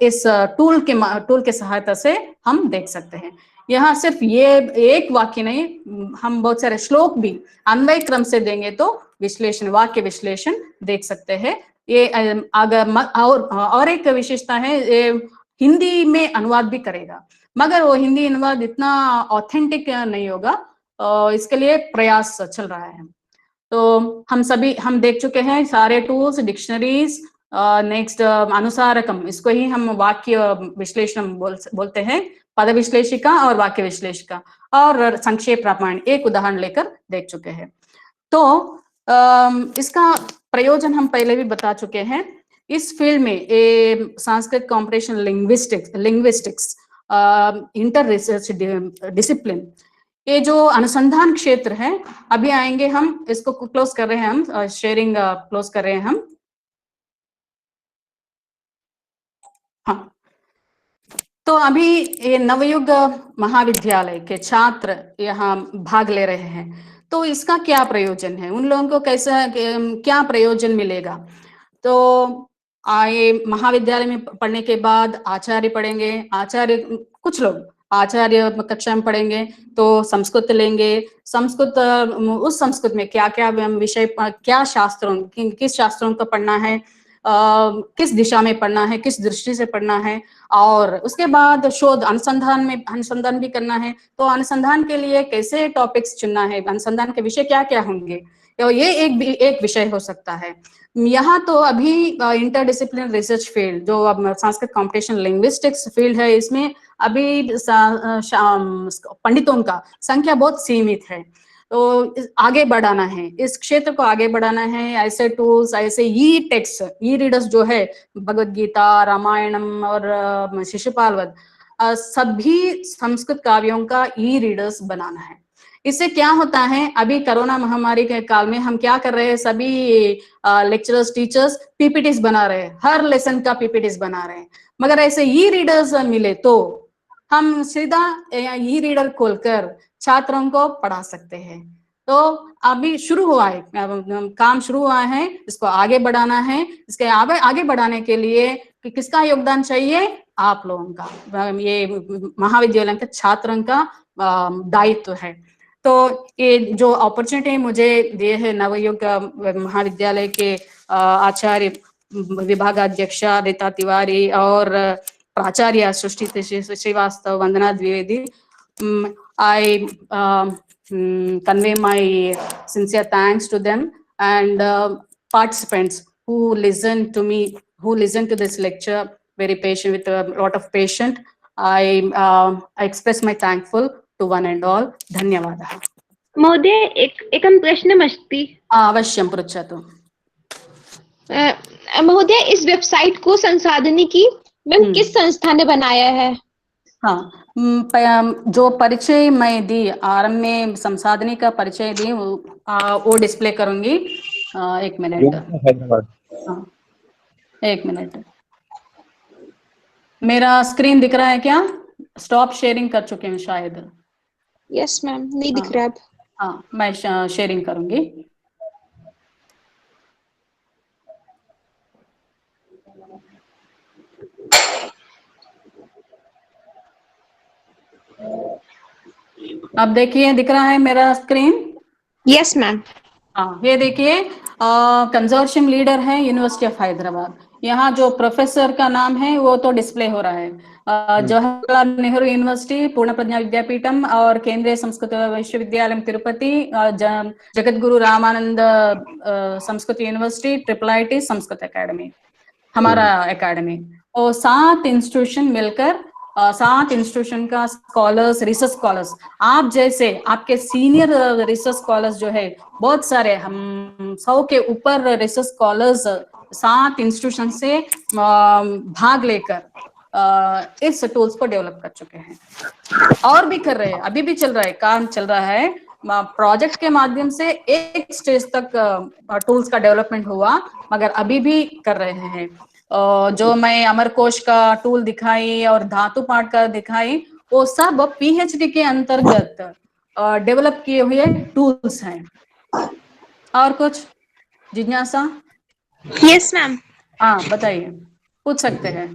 इस टूल के सहायता से हम देख सकते हैं। यहाँ सिर्फ ये एक वाक्य नहीं, हम बहुत सारे श्लोक भी अन्वय क्रम से देंगे तो विश्लेषण, वाक्य विश्लेषण देख सकते हैं। ये अगर और एक विशेषता है, हिंदी में अनुवाद भी करेगा, मगर वो हिंदी अनुवाद इतना ऑथेंटिक नहीं होगा, इसके लिए प्रयास चल रहा है। तो हम देख चुके हैं सारे टूल्स, डिक्शनरीज, नेक्स्ट अनुसारकम, इसको ही हम वाक्य विश्लेषण बोलते हैं, पद विश्लेषिका और वाक्य विश्लेषिका, और संक्षेप रामायण एक उदाहरण लेकर देख चुके हैं। तो इसका प्रयोजन हम पहले भी बता चुके हैं। इस फील्ड में Sanskrit comparison linguistics inter research discipline, ये जो अनुसंधान क्षेत्र है, अभी आएंगे हम, इसको क्लोज कर रहे हैं, हम शेयरिंग क्लोज कर रहे हैं हम। हाँ, तो अभी ये नवयुग महाविद्यालय के छात्र यहाँ भाग ले रहे हैं, तो इसका क्या प्रयोजन है, उन लोगों को कैसा क्या प्रयोजन मिलेगा। तो आए महाविद्यालय में पढ़ने के बाद आचार्य पढ़ेंगे, कुछ लोग आचार्य कक्षा में पढ़ेंगे, तो संस्कृत लेंगे, उस संस्कृत में क्या क्या विषय, क्या शास्त्रों, किस शास्त्रों को पढ़ना है, किस दिशा में पढ़ना है, किस दृष्टि से पढ़ना है, और उसके बाद शोध अनुसंधान भी करना है। तो अनुसंधान के लिए कैसे टॉपिक्स चुनना है, अनुसंधान के विषय क्या क्या होंगे, तो ये एक विषय हो सकता है। यहाँ तो अभी इंटरडिसिप्लिनरी रिसर्च फील्ड जो अब संस्कृत कॉम्पिटिशन लिंग्विस्टिक्स फील्ड है, इसमें अभी पंडितों का संख्या बहुत सीमित है। तो आगे बढ़ाना है, इस क्षेत्र को आगे बढ़ाना है। ऐसे टूल्स, ऐसे ई टेक्स्ट, ई रीडर्स जो है, भगवत गीता, रामायणम और शिशुपाल वध, सभी संस्कृत काव्यों का ई रीडर्स बनाना है। इससे क्या होता है, अभी कोरोना महामारी के काल में हम क्या कर रहे हैं, सभी लेक्चरर्स, टीचर्स पीपीटीज बना रहे हैं, हर लेसन का पीपीटीज बना रहे हैं, मगर ऐसे ई रीडर्स मिले तो हम सीधा ई रीडर खोलकर छात्रों को पढ़ा सकते हैं। तो अभी शुरू हुआ है, काम शुरू हुआ है, इसको आगे बढ़ाना है। इसके आगे बढ़ाने के लिए किसका योगदान चाहिए, आप लोगों का, ये महाविद्यालय के छात्रों का दायित्व है। तो ये जो अपॉर्चुनिटी मुझे दिए है नवयुग महाविद्यालय के आचार्य विभागाध्यक्षा रीता तिवारी और प्राचार्य सृष्टि श्रीवास्तव, वंदना Dwivedi, I convey my sincere thanks to them, and participants who listened to me, who listened to this lecture very patient, with a lot of patience. I express my thankful to one and all. धन्यवादः। महोदय, एकं प्रश्नमस्ति। अवश्यं पृच्छतु। महोदय, इस website को संसाधनी की ma'am किस संस्था ने बनाया है? हाँ, जो परिचय मैं दी, आरंभ में संसाधनी का परिचय दी, वो डिस्प्ले करूंगी। एक मिनट, हाँ, एक मिनट, मेरा स्क्रीन दिख रहा है क्या? स्टॉप शेयरिंग कर चुके हैं शायद। यस मैम, नहीं दिख रहा है। हाँ, मैं शेयरिंग करूंगी। अब देखिए, दिख रहा है मेरा स्क्रीन? Yes ma'am. हाँ, ये देखिए, कंजोर्शियम लीडर है यूनिवर्सिटी ऑफ हैदराबाद। यहाँ जो प्रोफेसर का नाम है वो तो डिस्प्ले हो रहा है, जवाहरलाल नेहरू यूनिवर्सिटी, पूर्ण प्रज्ञा विद्यापीठम और केंद्रीय संस्कृत विश्वविद्यालय Tirupati, Jagat Guru Ramanand Sanskrit university, IIIT Sanskrit academy, हमारा एकेडमी, और 7 इंस्टीट्यूशन मिलकर 7 इंस्टीट्यूशन का स्कॉलर्स, रिसर्च स्कॉलर्स, आप जैसे आपके सीनियर रिसर्च स्कॉलर्स जो है बहुत सारे, हम 100 के ऊपर रिसर्च स्कॉलर्स 7 इंस्टीट्यूशन से भाग लेकर इस टूल्स को डेवलप कर चुके हैं, और भी कर रहे हैं, अभी भी चल रहा है, काम चल रहा है। प्रोजेक्ट के माध्यम से एक स्टेज तक टूल्स का डेवलपमेंट हुआ, मगर अभी भी कर रहे हैं। जो मैं अमरकोश का टूल दिखाई और धातु पाठ का दिखाई, वो सब पीएचडी के अंतर्गत डेवलप किए हुए टूल्स हैं। और कुछ जिज्ञासा? Yes ma'am. हाँ, बताइए, पूछ सकते हैं।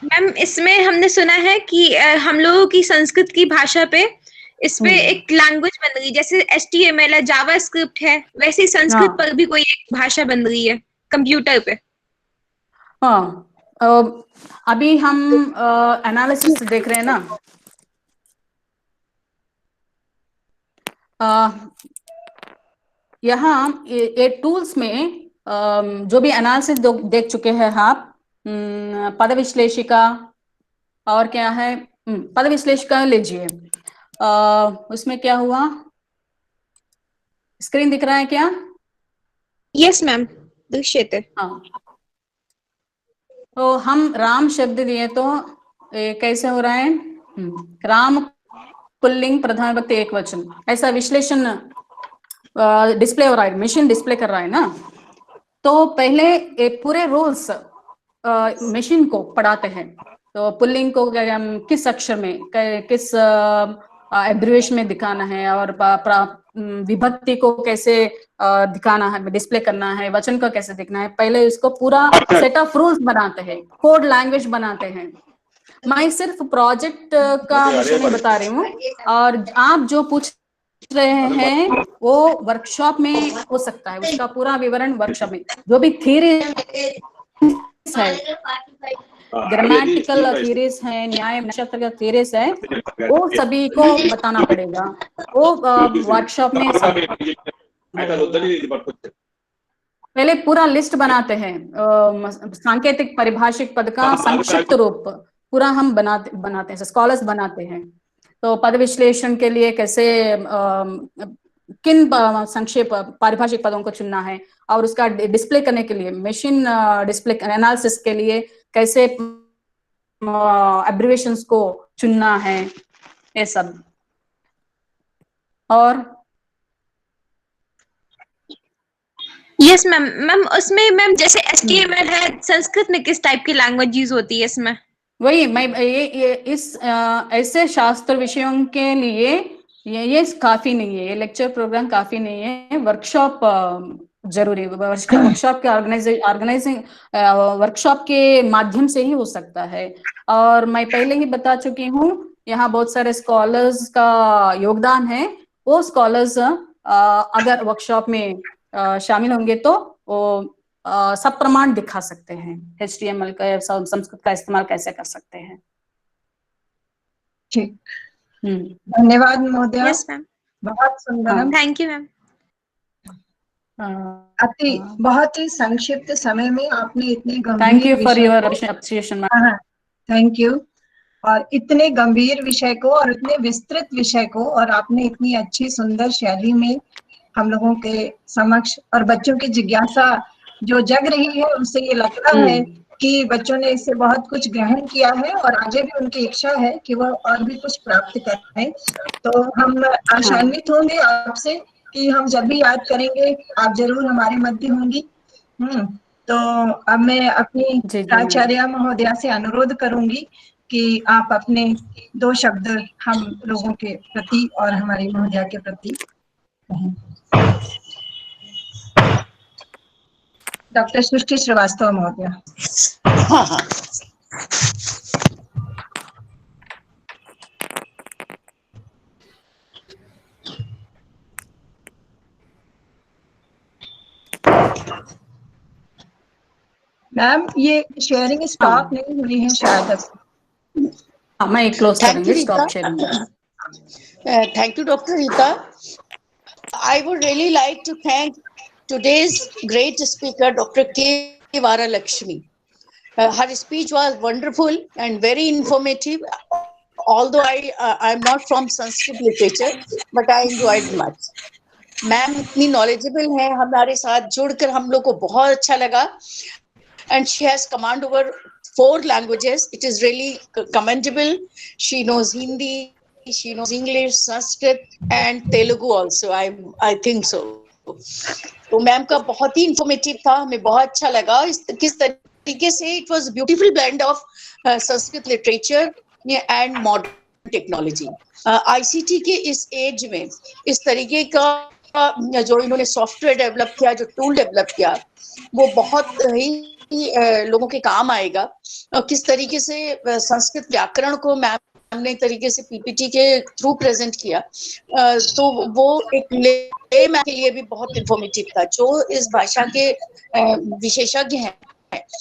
मैम, इसमें हमने सुना है कि हम लोगों की संस्कृत की भाषा पे इस पे एक लैंग्वेज बन रही है, जैसे HTML है, जावास्क्रिप्ट है, वैसे ही संस्कृत पर भी कोई एक भाषा बन रही है कंप्यूटर पे। हाँ, अभी हम एनालिसिस देख रहे हैं ना, यहाँ ये टूल्स में जो भी एनालिसिस देख चुके हैं आप, पद विश्लेषिका और क्या है, पद विश्लेषिका लीजिए। उसमें क्या हुआ, स्क्रीन दिख रहा है क्या? यस मैम, दृश्यते। हाँ, तो हम राम शब्द दिए तो कैसे हो रहा है, राम पुल्लिंग प्रधान विभक्ति एक वचन, ऐसा विश्लेषण डिस्प्ले हो रहा है, मशीन डिस्प्ले कर रहा है ना। तो पहले एक पूरे रूल्स मशीन को पढ़ाते हैं। तो पुल्लिंग को किस अक्षर में, किस एब्रिविएशन में दिखाना है, और विभक्ति को कैसे दिखाना है, डिस्प्ले करना है, वचन को कैसे दिखना है, पहले इसको पूरा सेट ऑफ रूल्स बनाते हैं, कोड लैंग्वेज बनाते हैं। मैं सिर्फ प्रोजेक्ट का विषय नहीं बता रही हूँ, और आप जो पूछ रहे हैं वो वर्कशॉप में हो सकता है, उसका पूरा विवरण वर्कशॉप में, जो भी थ्योरी है, ग्रामेटिकल थ्योरीज है, न्याय शास्त्र का थ्योरीज है, वो सभी को बताना पड़ेगा, वो वर्कशॉप में पहले पूरा लिस्ट बनाते हैं, सांकेतिक परिभाषिक पद का संक्षिप्त रूप पूरा हम बनाते हैं, स्कॉलर्स बनाते हैं। तो पद विश्लेषण के लिए कैसे किन संक्षेप पारिभाषिक पदों को चुनना है, और उसका डिस्प्ले करने के लिए मशीन डिस्प्ले एनालिसिस के लिए कैसे एब्रिविएशंस को चुनना है, ये सब। और यस मैम। मैम उसमें मैम जैसे HTML है, संस्कृत में किस टाइप की लैंग्वेज यूज होती है इसमें? वही मैं ये इस ऐसे शास्त्र विषयों के लिए ये काफी नहीं है, ये लेक्चर प्रोग्राम काफी नहीं है, वर्कशॉप जरूरी, वर्कशॉप के ऑर्गेनाइजिंग वर्कशॉप के माध्यम से ही हो सकता है। और मैं पहले ही बता चुकी हूँ, यहाँ बहुत सारे स्कॉलर्स का योगदान है, वो स्कॉलर्स अगर वर्कशॉप में शामिल होंगे तो वो सब प्रमाण दिखा सकते हैं, HTML का संस्कृत का इस्तेमाल कैसे कर सकते हैं। ठीक, धन्यवाद महोदया। यस मैम, बहुत सुंदर, थैंक यू मैम। बहुत ही संक्षिप्त समय में आपने इतने गंभीर, thank you for your appreciation. Thank you. और इतने गंभीर विषय को और इतने विस्तृत विषय को, और आपने इतनी अच्छी सुंदर शैली में हम लोगों के समक्ष, और बच्चों की जिज्ञासा जो जग रही है, उनसे ये लगता है कि बच्चों ने इससे बहुत कुछ ग्रहण किया है, और आगे भी उनकी इच्छा है कि वह और भी कुछ प्राप्त करें। तो हम आशान्वित होंगे आपसे कि हम जब भी याद करेंगे आप जरूर हमारे मध्य होंगी। तो अब मैं अपनी प्राचार्य महोदया से अनुरोध करूंगी कि आप अपने 2 शब्द हम लोगों के प्रति और हमारी महोदया के प्रति कहें। डॉक्टर सृष्टि श्रीवास्तव महोदया। मैम ये शेयरिंग स्टॉप नहीं हुई है शायद। मैं क्लोज करूंगी, stop sharing. Thank you, Dr. Rita. I would really like to thank today's great speaker, Dr. K. Varalakshmi. Her speech was wonderful and very informative. Although I'm not from Sanskrit literature, but I enjoyed much. Ma'am इतनी knowledgeable है, हमारे साथ जुड़कर हम लोग को बहुत अच्छा लगा. And she has command over 4 languages. It is really commendable. She knows Hindi, she knows English, Sanskrit, and Telugu also. I think so. तो मैम का बहुत ही इंफॉर्मेटिव था, हमें बहुत अच्छा लगा किस तरीके से it was beautiful blend of Sanskrit literature and modern technology. ICT के इस एज में इस तरीके का जो इन्होंने सॉफ्टवेयर डेवलप किया, जो टूल डेवलप किया, वो बहुत ही लोगों के काम आएगा। किस तरीके से संस्कृत व्याकरण को मैम ने तरीके से पीपीटी के थ्रू प्रेजेंट किया, तो वो एक लेमैन के लिए भी बहुत इंफॉर्मेटिव था। जो इस भाषा के विशेषज्ञ हैं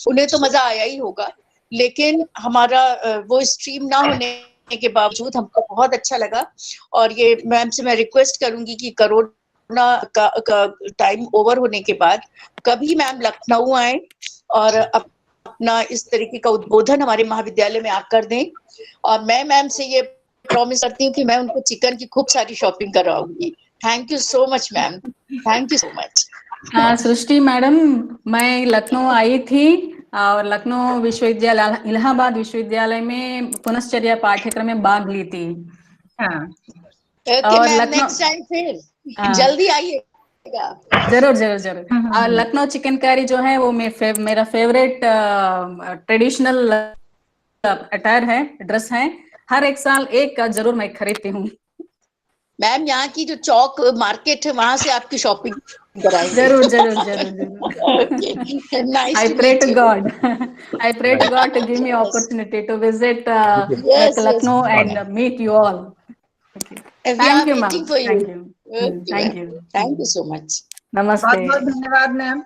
उन्हें तो मजा आया ही होगा, लेकिन हमारा वो स्ट्रीम ना होने के बावजूद हमको बहुत अच्छा लगा। और ये मैम से मैं रिक्वेस्ट करूंगी कि करोड़ अपना टाइम ओवर होने के बाद कभी मैम लखनऊ आए और अपना इस तरीके का उद्बोधन हमारे महाविद्यालय में आकर दें, और मैं मैम से ये प्रॉमिस करती हूँ कि मैं उनको चिकन की खूब सारी शॉपिंग करवाऊंगी। Thank you so much ma'am, thank you so much. Srishti madam, मैं लखनऊ आई थी और लखनऊ विश्वविद्यालय, इलाहाबाद विश्वविद्यालय में पुनश्चर्या पाठ्यक्रम में भाग ली थी। और नेक्स्ट टाइम फिर जल्दी आइएगा। जरूर जरूर जरूर। और लखनऊ चिकन करी जो है वो मेरा फेवरेट ट्रेडिशनल अटायर है, ड्रेस है। हर एक साल एक का जरूर मैं खरीदती हूँ। मैम यहाँ की जो चौक मार्केट है वहां से आपकी शॉपिंग कराएंगे। जरूर जरूर जरूर जरूर। Nice I to pray meet to you. God. I pray to God to give me opportunity to visit Yes, Lucknow yes. and meet you all. We Thank are you, ma'am. waiting for you. Thank you. Okay, Thank ma'am. you. Thank you so much. नमस्ते। बहुत बहुत धन्यवाद ma'am.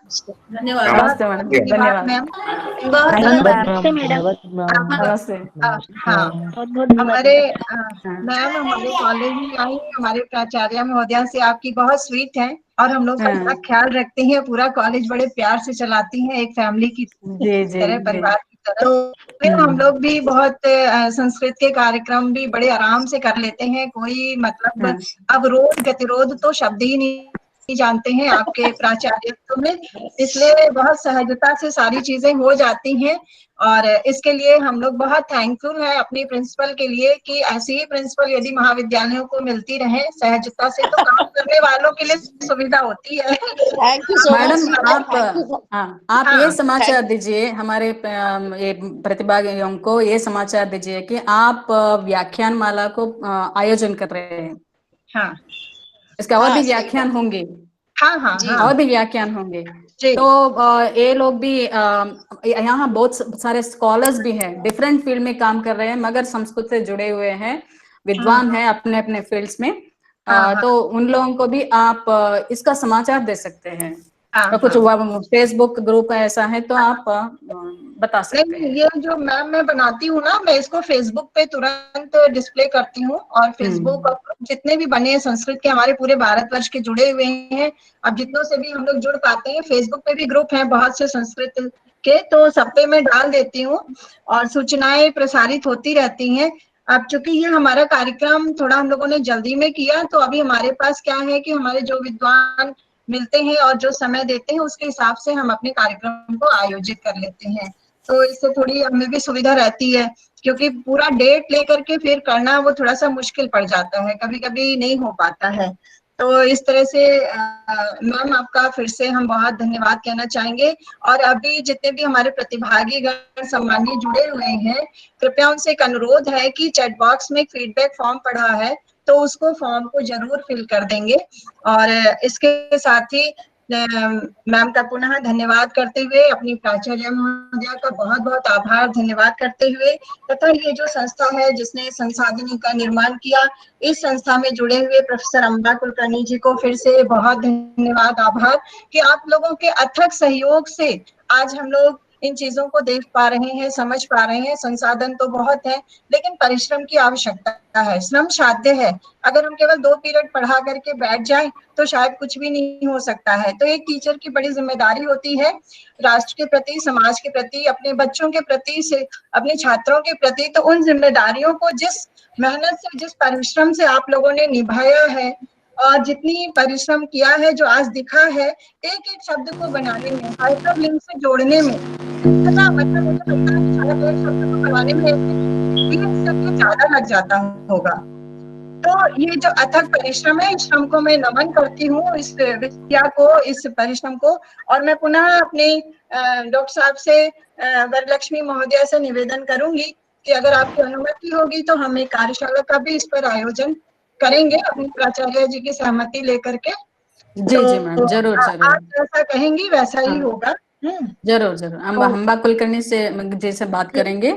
धन्यवाद। नमस्ते madam, धन्यवाद ma'am. नमस्ते madam. नमस्ते। हाँ, हमारे मैम हमारे कॉलेज में आई, हमारे प्राचार्य महोदया से आपकी बहुत स्वीट है और हम लोग का बड़ा ख्याल रखते हैं। पूरा कॉलेज बड़े प्यार से चलाती हैं, एक फैमिली की तरह, परिवार की तरह। तो फिर हम लोग भी बहुत संस्कृत के कार्यक्रम भी बड़े आराम से कर लेते हैं। कोई मतलब अवरोध गतिरोध तो शब्द ही नहीं जानते हैं आपके प्राचार्य में, इसलिए बहुत सहजता से सारी चीजें हो जाती हैं। और इसके लिए हम लोग बहुत थैंकफुल हैं अपनी प्रिंसिपल के लिए कि ऐसी ही प्रिंसिपल यदि महाविद्यालयों को मिलती रहे सहजता से, तो काम करने वालों के लिए सुविधा होती है। Thank you so much. आप ये समाचार दीजिए हमारे ये प्रतिभागियों को, ये समाचार दीजिए कि आप व्याख्यान माला को आयोजन कर रहे हैं। हाँ, इसका और भी व्याख्यान होंगे। हाँ, और भी व्याख्यान होंगे। तो ये लोग भी यहाँ बहुत सारे स्कॉलर्स भी हैं, डिफरेंट फील्ड में काम कर रहे हैं, मगर संस्कृत से जुड़े हुए हैं, विद्वान हैं अपने अपने फील्ड्स में। तो उन लोगों को भी आप इसका समाचार दे सकते हैं। तो कुछ फेसबुक ग्रुप ऐसा है तो आप बता सकते हैं। ये जो मैम मैं बनाती हूँ ना, मैं इसको फेसबुक पे तुरंत डिस्प्ले करती हूँ, और फेसबुक और जितने भी बने हैं संस्कृत के हमारे पूरे भारतवर्ष के जुड़े हुए हैं, अब जितनों से भी हम लोग जुड़ पाते हैं। फेसबुक पे भी ग्रुप हैं बहुत से संस्कृत के, तो सब पे मैं डाल देती हूँ और सूचनाएं प्रसारित होती रहती हैं। अब चूंकि ये हमारा कार्यक्रम थोड़ा हम लोगों ने जल्दी में किया, तो अभी हमारे पास क्या है कि हमारे जो विद्वान मिलते हैं और जो समय देते हैं उसके हिसाब से हम अपने कार्यक्रम को आयोजित कर लेते हैं। तो इससे थोड़ी हमें भी सुविधा रहती है, क्योंकि पूरा डेट लेकर के फिर करना वो थोड़ा सा मुश्किल पड़ जाता है, कभी कभी नहीं हो पाता है। तो इस तरह से मैम आपका फिर से हम बहुत धन्यवाद कहना चाहेंगे। और अभी जितने भी हमारे प्रतिभागी गण सम्मानीय जुड़े हुए हैं, कृपया उनसे एक अनुरोध है कि चैट बॉक्स में एक फीडबैक फॉर्म पड़ा है, तो उसको फॉर्म को जरूर फिल कर देंगे। और इसके साथ ही मैम का पुनः धन्यवाद करते हुए, अपनी प्राचार्य महोदया का बहुत बहुत आभार धन्यवाद करते हुए, तथा ये जो संस्था है जिसने संसाधनों का निर्माण किया, इस संस्था में जुड़े हुए प्रोफेसर अम्बा कुलकर्णी जी को फिर से बहुत धन्यवाद आभार कि आप लोगों के अथक सहयोग से आज हम लोग इन चीजों को देख पा रहे हैं, समझ पा रहे हैं। संसाधन तो बहुत है, लेकिन परिश्रम की आवश्यकता है, श्रम साध्य है। अगर हम केवल 2 पीरियड पढ़ा करके बैठ जाएं तो शायद कुछ भी नहीं हो सकता है। तो एक टीचर की बड़ी जिम्मेदारी होती है राष्ट्र के प्रति, समाज के प्रति, अपने बच्चों के प्रति, से अपने छात्रों के प्रति। तो उन जिम्मेदारियों को जिस मेहनत से, जिस परिश्रम से आप लोगों ने निभाया है और जितनी परिश्रम किया है, जो आज दिखा है, एक एक शब्द को बनाने में, हाइपरलिंक से जोड़ने में, इतना मतलब मुझे लगता है कि शायद एक शब्द को बनाने में 3 से ज्यादा लग जाता होगा। तो ये जो अथक परिश्रम है, इस श्रम को मैं नमन करती हूँ, इस विद्या को, इस परिश्रम को। और मैं पुनः अपने डॉक्टर साहब से, वरलक्ष्मी महोदया से निवेदन करूंगी कि अगर आपकी अनुमति होगी तो हम एक कार्यशाला का भी इस पर आयोजन करेंगे, अपने प्राचार्य जी की सहमति लेकर के। जी जी मैम, जरूर जरूर। आप जैसा कहेंगी वैसा ही होगा। जरूर जरूर। हम अम्बा कुलकर्णी से बात करेंगे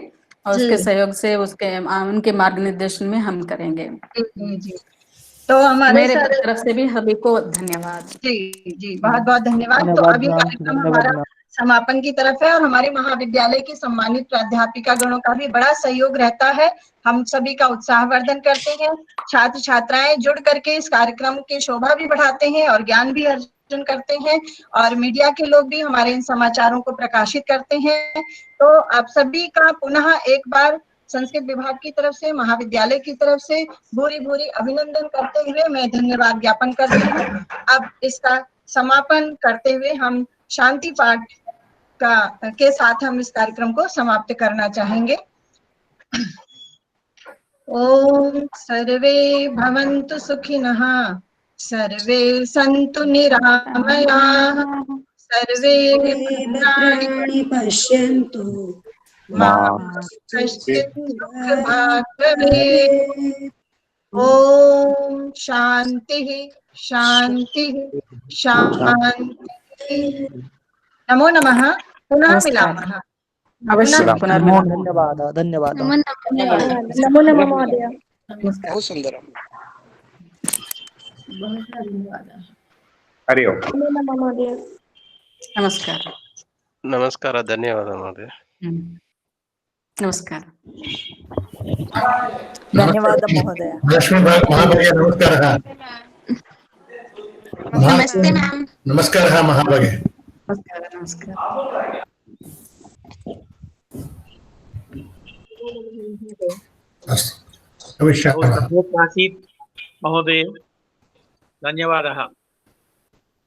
और उसके सहयोग से, उनके मार्गनिर्देशन में हम करेंगे। जी। तो हमारे मेरे तरफ से भी सभी को धन्यवाद। जी, बहुत बहुत धन्यवाद। तो अभी कार्यक्रम हमारा समापन की तरफ है और हमारे महाविद्यालय की सम्मानित प्राध्यापिका गणों का भी बड़ा सहयोग रहता है। हम सभी का उत्साहवर्धन करते हैं। छात्र छात्राएं जुड़ करके इस कार्यक्रम की शोभा भी बढ़ाते हैं और ज्ञान भी अर्जन करते हैं, और मीडिया के लोग भी हमारे इन समाचारों को प्रकाशित करते हैं। तो आप सभी का पुनः एक बार संस्कृत विभाग की तरफ से, महाविद्यालय की तरफ से भूरी भूरी अभिनंदन करते हुए मैं धन्यवाद ज्ञापन करती हूँ। अब इसका समापन करते हुए हम शांति पाठ के साथ हम इस कार्यक्रम को समाप्त करना चाहेंगे। ओम सर्वे भवन्तु सुखिनः, सर्वे सन्तु निरामयाः, सर्वे भद्राणि पश्यन्तु मा कश्चित् दुःखभाग् भवेत्। ओम शांति शांति शांति। नमो नमः। पुनः मिलामः। अवश्य पुनर्मिलामः। धन्यवाद धन्यवाद नमो नमः महोदय। बहुत सुंदर। हरि ओम। नमो नमः महोदय। नमस्कार। नमस्कार, धन्यवाद महोदय। नमस्कार। धन्यवाद महोदय। लक्ष्मी महाभगे नमस्कारः। नमस्ते मैम। नमस्कारः महाभगे। नमस्कार। नमस्कार। अस्तु भविष्यामः। महोदय धन्यवादः।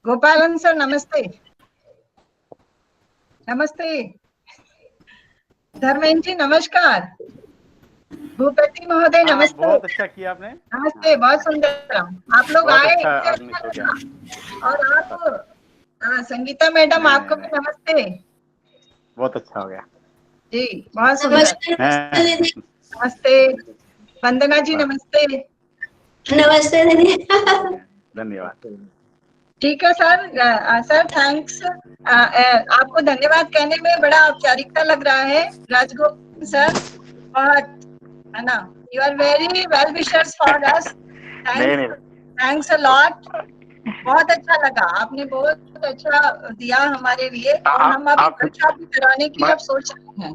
गोपालन सर नमस्ते। नमस्ते। धर्मेंद्र जी नमस्कार। भूपति महोदय नमस्ते। बहुत अच्छा किया आपने। नमस्ते, बहुत सुंदर। आप लोग आए अच्छा, और आप संगीता मैडम आपको भी नमस्ते। बहुत अच्छा हो गया जी, बहुत सुंदर। नमस्ते वंदना जी। नमस्ते। नमस्ते दीदी। धन्यवाद। ठीक है सर। Sir thanks. आपको धन्यवाद कहने में बड़ा औपचारिकता लग रहा है राजगोपाल सर। बहुत है ना। You are very well wishers for us. Thanks a lot. बहुत अच्छा लगा, आपने बहुत अच्छा दिया हमारे लिए, और हम अब वर्कशॉप भी कराने की अब सोच रहे हैं।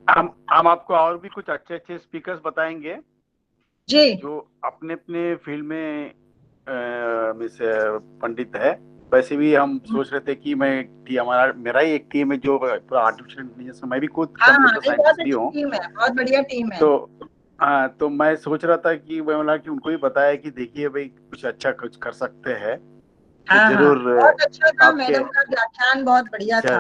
हम आपको और भी कुछ अच्छे अच्छे स्पीकर्स बताएंगे जी, जो अपने अपने फील्ड में मिस पंडित है। वैसे भी हम सोच रहे थे कि मेरा ही एक टीम है जो पूरा आर्टिफिशियल इंटेलिजेंस, मैं भी खुद कंप्यूटर साइंटिस्ट भी हूँ। बहुत बढ़िया टीम है। तो मैं सोच रहा था कि मैं बोला कि उनको भी बताया कि देखिए भाई कुछ अच्छा कुछ कर सकते हैं तो जरूर। बहुत अच्छा था मैडम का व्याख्यान, बहुत बढ़िया था।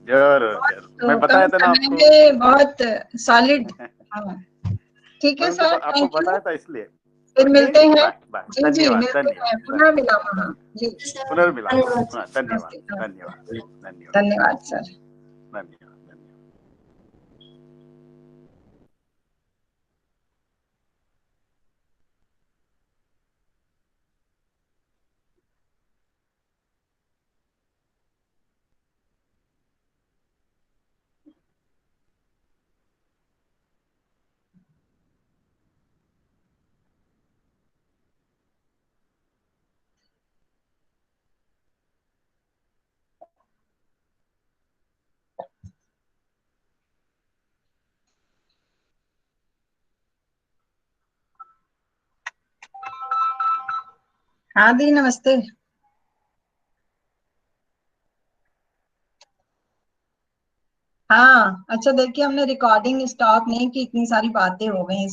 जरूर मैं बताया था ना आपको। बहुत सॉलिड। ठीक है सर, आपको बताया था इसलिए। फिर मिलते हैं। जी जी, धन्यवाद। मिलते हैं। पुनः मिलामः। जी, पुनर्मिलामः। धन्यवाद। धन्यवाद सर। धन्यवाद। हाँ दी नमस्ते। हाँ अच्छा, देखिए हमने रिकॉर्डिंग स्टॉप नहीं की, इतनी सारी बातें हो गई।